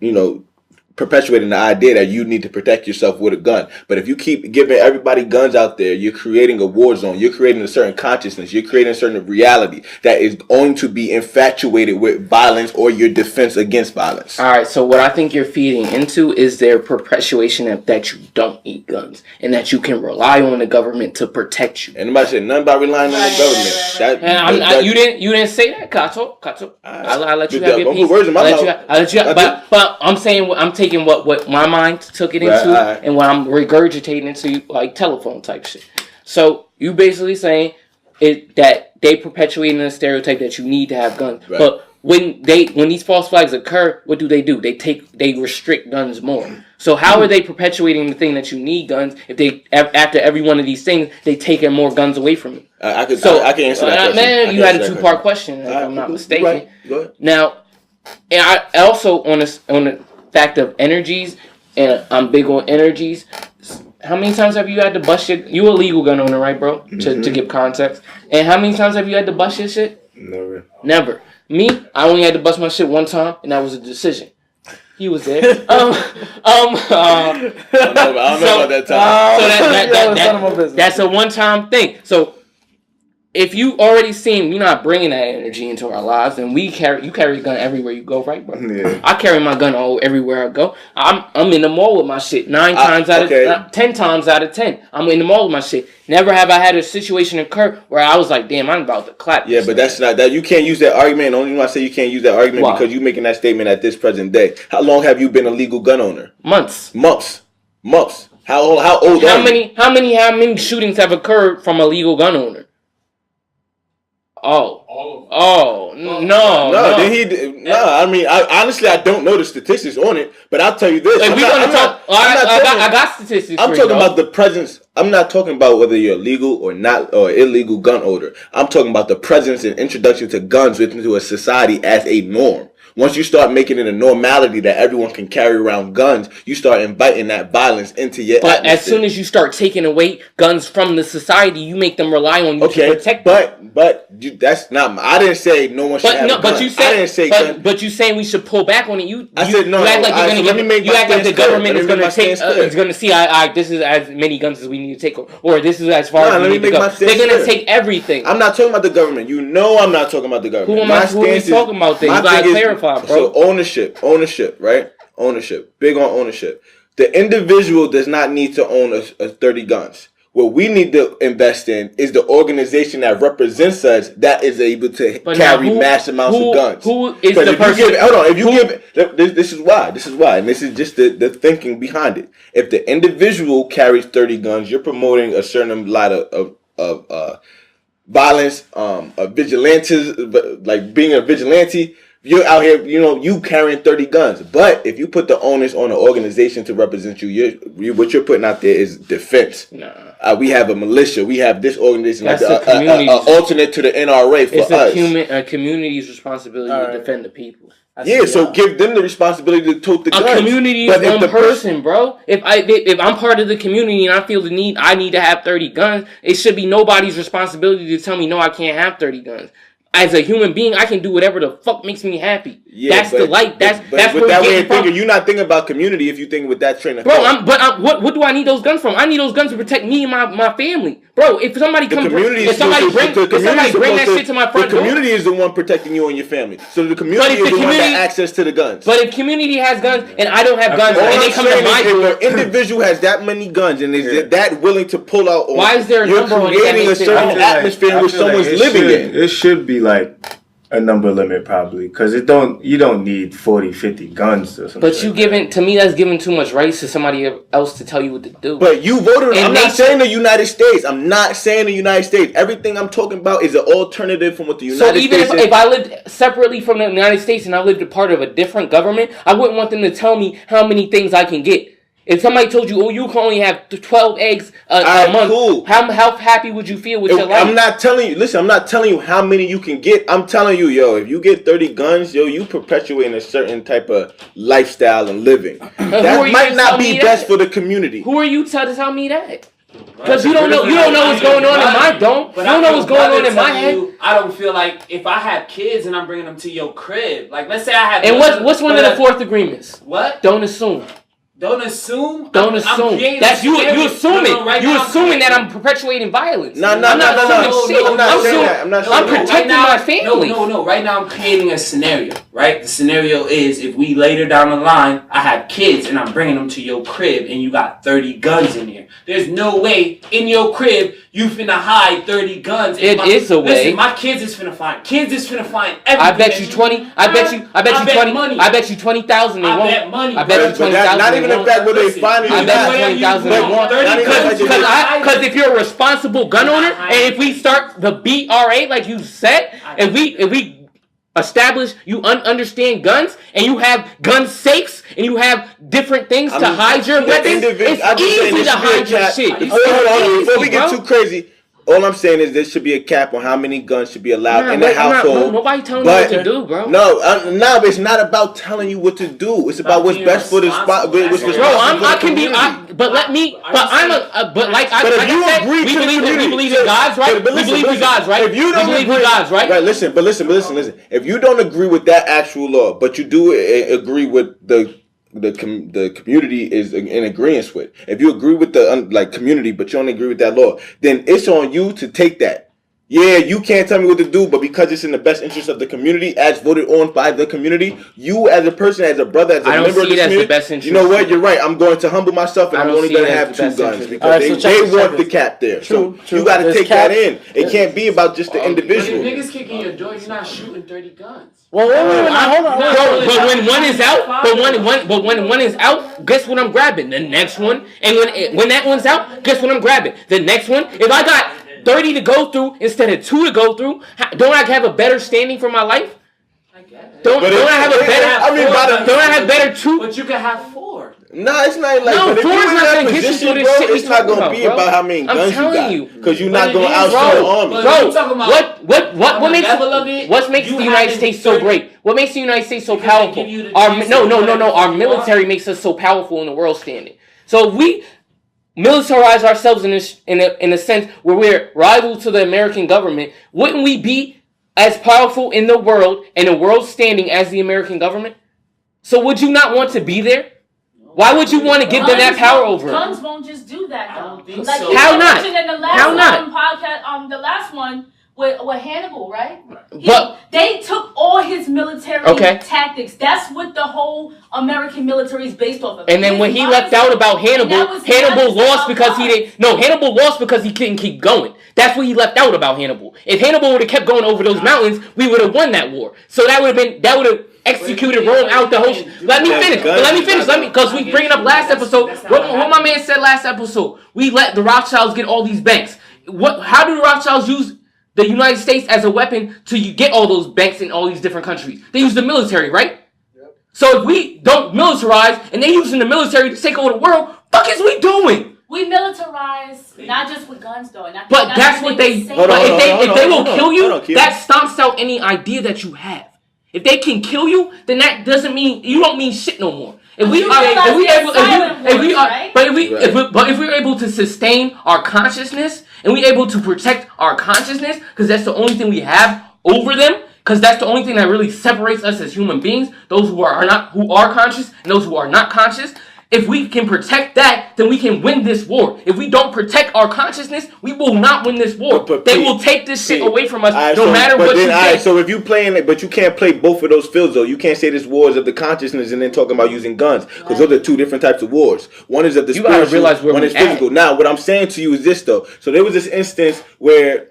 Speaker 4: perpetuating the idea that you need to protect yourself with a gun. But if you keep giving everybody guns out there, you're creating a war zone. You're creating a certain consciousness. You're creating a certain reality that is going to be infatuated with violence or your defense against violence.
Speaker 3: All right, so what I think you're feeding into is their perpetuation of that you don't need guns and that you can rely on the government to protect you.
Speaker 4: And nobody said nothing about relying on the government.
Speaker 3: You didn't say that, Kato. I'll let you have your piece.
Speaker 4: Words in my mouth.
Speaker 3: I'll let you. But I'm saying I'm taking what my mind took it into and what I'm regurgitating into like telephone type shit. So you basically saying that they perpetuating a stereotype that you need to have guns. Right. But when these false flags occur, what do? They restrict guns more. So how are they perpetuating the thing that you need guns if they after every one of these things they taking more guns away from you? I can
Speaker 4: answer that question.
Speaker 3: Man, you had a 2-part question if I'm not mistaken.
Speaker 4: Right. Go ahead.
Speaker 3: Now, and I also on the fact of energies, and I'm big on energies. How many times have you had to bust you a legal gun owner, right, bro? To give context. And how many times have you had to bust your shit? Never. Me, I only had to bust my shit one time, and that was a decision. He was there. I don't know about that time. So that's a one-time thing. So if you already seen me not bringing that energy into our lives, and you carry a gun everywhere you go, right, bro? Yeah. I carry my gun everywhere I go. I'm in the mall with my shit 10 times out of 10. I'm in the mall with my shit. Never have I had a situation occur where I was like, damn, I'm about to clap.
Speaker 4: Yeah, but that's not that. You can't use that argument. The only reason I say you can't use that argument because you're making that statement at this present day. How long have you been a legal gun owner?
Speaker 3: Months.
Speaker 4: How old are you?
Speaker 3: How many shootings have occurred from a legal gun owner? No.
Speaker 4: I mean, honestly, I don't know the statistics on it, but I'll tell you this.
Speaker 3: Like, I got statistics.
Speaker 4: I'm talking about the presence. I'm not talking about whether you're legal or not or illegal gun owner. I'm talking about the presence and introduction to guns into a society as a norm. Once you start making it a normality that everyone can carry around guns, you start inviting that violence into your atmosphere.
Speaker 3: But as soon as you start taking away guns from the society, you make them rely on you to protect them.
Speaker 4: But that's not. I didn't say no one should have a gun.
Speaker 3: But you said,
Speaker 4: I didn't say
Speaker 3: but you saying we should pull back on it.
Speaker 4: I said no.
Speaker 3: You act like the government is going to take. Is going to see. This is as many guns as we need to take, or this is as far as we need to go. They're going to take everything.
Speaker 4: I'm not talking about the government. You know, I'm not talking about the government.
Speaker 3: Who are we talking about? Then you got to clarify. Bro.
Speaker 4: So ownership, right? Ownership, big on ownership. The individual does not need to own a 30 guns. What we need to invest in is the organization that represents us that is able to carry mass amounts of guns.
Speaker 3: Who is the person?
Speaker 4: This is why, and this is just the thinking behind it. If the individual carries 30 guns, you're promoting a certain lot of violence, vigilantes, like being a vigilante. You're out here, you carrying 30 guns. But if you put the onus on an organization to represent you, what you're putting out there is defense. Nah. We have a militia. We have this organization, that's like an alternate to the NRA for us.
Speaker 3: It's a community's responsibility to defend the people.
Speaker 4: So give them the responsibility to tote the guns.
Speaker 3: A community is one person, bro. If I'm part of the community and I feel the need, I need to have 30 guns. It should be nobody's responsibility to tell me no, I can't have 30 guns. As a human being, I can do whatever the fuck makes me happy. Yeah, that's the light. That's where
Speaker 4: that way of thinking. You're not thinking about community if you think with that train of
Speaker 3: thought. Bro, what do I need those guns from? I need those guns to protect me and my family. Bro, if somebody bring that shit to my front door,
Speaker 4: the community is the one protecting you and your family. So the community is the one that has access to the guns.
Speaker 3: But if community has guns and I don't have guns, and they come to my door,
Speaker 4: if an individual has that many guns and is that willing to pull out,
Speaker 3: why is there a number on it?
Speaker 4: You're creating a certain atmosphere in which someone's living in.
Speaker 2: It should be like a number limit probably, because you don't need 40, 50 guns or something.
Speaker 3: But to me, that's giving too much rights to somebody else to tell you what to do.
Speaker 4: But you voted. I'm not saying the United States. Everything I'm talking about is an alternative from what the United States is.
Speaker 3: So even if I lived separately from the United States and I lived a part of a different government, I wouldn't want them to tell me how many things I can get. If somebody told you, oh, you can only have 12 eggs a month,
Speaker 4: cool.
Speaker 3: How happy would you feel with your life?
Speaker 4: I'm not telling you. Listen, I'm not telling you how many you can get. I'm telling you, yo, if you get 30 guns, yo, you perpetuating a certain type of lifestyle and living. That might not be best for the community.
Speaker 3: Who are you to tell me that? Because you don't know what's going on in my dome. You don't know what's going on in my head.
Speaker 1: I don't feel like if I have kids and I'm bringing them to your crib, like let's say I have.
Speaker 3: And what's one of the fourth agreements?
Speaker 1: What?
Speaker 3: Don't assume.
Speaker 1: Don't assume.
Speaker 3: Don't assume. That's you. You assuming. You assuming that I'm perpetuating violence.
Speaker 4: No. I'm not saying that.
Speaker 3: I'm protecting my family.
Speaker 1: No. Right now I'm creating a scenario. Right. The scenario is if we later down the line I have kids and I'm bringing them to your crib and you got 30 guns in there. There's no way in your crib you finna hide 30 guns.
Speaker 3: It is a way.
Speaker 1: Listen, my kids is finna find. Kids is finna find everything.
Speaker 3: I bet you 20. I bet you 20.
Speaker 1: Money.
Speaker 3: I bet you 20,000. They won't.
Speaker 1: I bet money.
Speaker 3: I bet you 20,000.
Speaker 4: Not even the fact where they find
Speaker 3: I bet you 20,000 they won't. Because if you're a responsible gun owner, and if we start the BRA like you said, if we establish you understand guns and you have gun safes and you have different things to hide your weapons, it's easy to hide your shit.
Speaker 4: Before we get too crazy, all I'm saying is there should be a cap on how many guns should be allowed in the household.
Speaker 3: Nobody telling you what to do, bro.
Speaker 4: No, it's not about telling you what to do. It's about what's best for the spot.
Speaker 3: Bro, I can be, but let me, but I'm a, but like I said, we believe in God's right. We believe in God's right.
Speaker 4: If you don't
Speaker 3: believe in God's right.
Speaker 4: Right, listen. If you don't agree with that actual law, but you do agree with the community is in agreement with. If you agree with the community, but you don't agree with that law, then it's on you to take that. Yeah, you can't tell me what to do, but because it's in the best interest of the community, as voted on by the community, you as a person, as a brother, as a member of the community, you know what? You're right. I'm going to humble myself, and I'm only going to have 2 guns because they want the cap there.
Speaker 5: True.
Speaker 4: You got to take that in. It can't be about just the individual.
Speaker 1: When niggas kicking your door, you're not shooting 30 guns.
Speaker 5: Well, hold on.
Speaker 3: But when one is out, but when one is out, guess what I'm grabbing? The next one. And when that one's out, guess what I'm grabbing? The next one. If I got 30 to go through instead of 2 to go through, don't I have a better standing for my life? Don't I have better 2?
Speaker 1: But you can have 4.
Speaker 4: Nah, it's not like
Speaker 3: no,
Speaker 4: but if you're in that position, bro, it's not gonna be about how many guns you got. Because you're not gonna outshow the army.
Speaker 3: Bro, what makes the United States so great? What makes the United States so powerful? Our military makes us so powerful in the world standing. So if we militarize ourselves in a sense where we're rival to the American government, wouldn't we be as powerful in the world and the world standing as the American government? So would you not want to be there? Why would you want to give them that power over?
Speaker 6: Guns won't just do that, though.
Speaker 1: Like so.
Speaker 6: How not? In the last podcast, the last one with Hannibal, right? They took all his military tactics. That's what the whole American military is based off of.
Speaker 3: And then when he left out about Hannibal, Hannibal lost because he didn't. No, Hannibal lost because he couldn't keep going. That's what he left out about Hannibal. If Hannibal would have kept going over those mountains, we would have won that war. So that would have executed Rome out the whole. Let me finish. Because we bringing up last episode. What my man said last episode. We let the Rothschilds get all these banks. How do the Rothschilds use the United States as a weapon to get all those banks in all these different countries? They use the military, right? Yep. So if we don't militarize and they using the military to take over the world, fuck is we doing?
Speaker 6: We militarize not just with guns though.
Speaker 3: But that's what they. If they will kill you, that stomps out any idea that you have. If they can kill you, then that doesn't mean you don't mean shit no more. If we're able to sustain our consciousness and we're able to protect our consciousness, because that's the only thing we have over them, because that's the only thing that really separates us as human beings, those who are conscious and those who are not conscious. If we can protect that, then we can win this war. If we don't protect our consciousness, we will not win this war. They will take this shit away from us no matter what you think.
Speaker 4: So if you playing it, but you can't play both of those fields though. You can't say this war is of the consciousness and then talking about using guns, because those are 2 different types of wars. One is of the spiritual, one is physical. Now, what I'm saying to you is this though. So there was this instance where,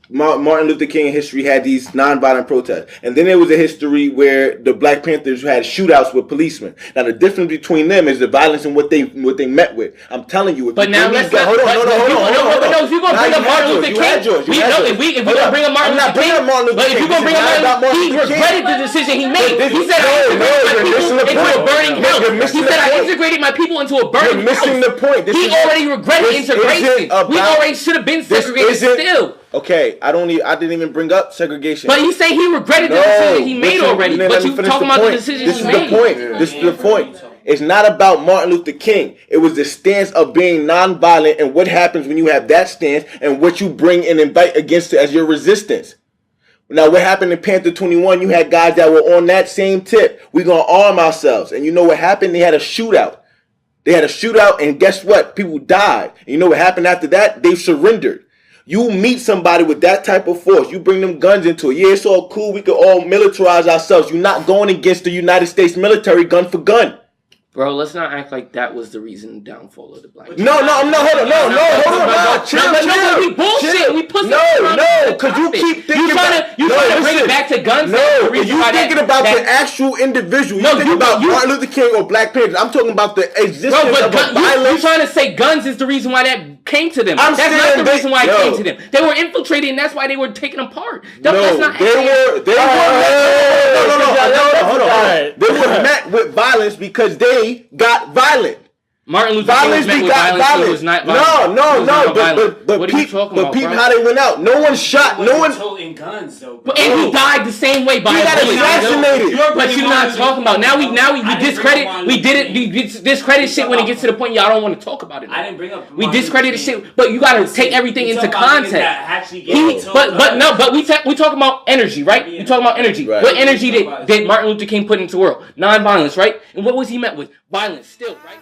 Speaker 4: Martin Luther King in history had these nonviolent protests, and then there was a history where the Black Panthers had shootouts with policemen. Now the difference between them is the violence and what they met with. I'm telling you.
Speaker 3: But now let's hold on. If you're gonna bring up Martin Luther King, if we're gonna bring up Martin Luther King, but if you're gonna bring up Martin Luther King, he regretted the decision he made. He said, "I integrated my people into a burning house." He said, "I integrated my people into a burning house."
Speaker 4: You're missing the point.
Speaker 3: He already regretted integration. We already should have been segregated still.
Speaker 4: Okay, I didn't even bring up segregation.
Speaker 3: But you say he regretted the decision he made already. But you talking about the decision he made.
Speaker 4: This is the point. It's not about Martin Luther King. It was the stance of being nonviolent and what happens when you have that stance and what you bring and invite against it as your resistance. Now, what happened in Panther 21, you had guys that were on that same tip. We're going to arm ourselves. And you know what happened? They had a shootout. And guess what? People died. And you know what happened after that? They surrendered. You meet somebody with that type of force. You bring them guns into it. Yeah, it's all cool. We can all militarize ourselves. You're not going against the United States military gun for gun.
Speaker 3: Bro, let's not act like that was the reason the downfall of the Black.
Speaker 4: Hold on. Chill.
Speaker 3: We bullshit. We put
Speaker 4: because you keep thinking
Speaker 3: you trying to bring it back to guns.
Speaker 4: No, you thinking about the actual individual. You thinking about Martin Luther King or Black Panthers. I'm talking about the existence of violence.
Speaker 3: You trying to say guns is the reason why that came to them. That's not the reason why it came to them. They were infiltrated, and that's why they were taken apart. That's not.
Speaker 4: They were met with violence because they got violent.
Speaker 3: Martin Luther King was met with violence. He was not violent.
Speaker 4: No. But peep how they went out. No one shot. No one.
Speaker 9: Toting guns though.
Speaker 3: And he died the same way by
Speaker 4: a bullet. Assassinated.
Speaker 3: But you're not talking about now. We discredit. We did it. We discredit shit when it gets to the point y'all don't want to talk about it.
Speaker 9: I didn't bring up.
Speaker 3: We discredited shit, but you gotta take everything into context. But we talking about energy, right? We talking about energy. What energy did Martin Luther King put into the world? Non-violence, right? And what was he met with? Violence, still, right?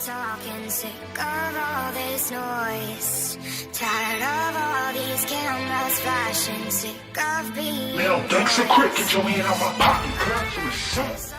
Speaker 10: Talking, sick of all this noise, tired of all these cameras flashing, sick of being.
Speaker 11: Now, thanks a quick, get your hand out my pocket, cuz.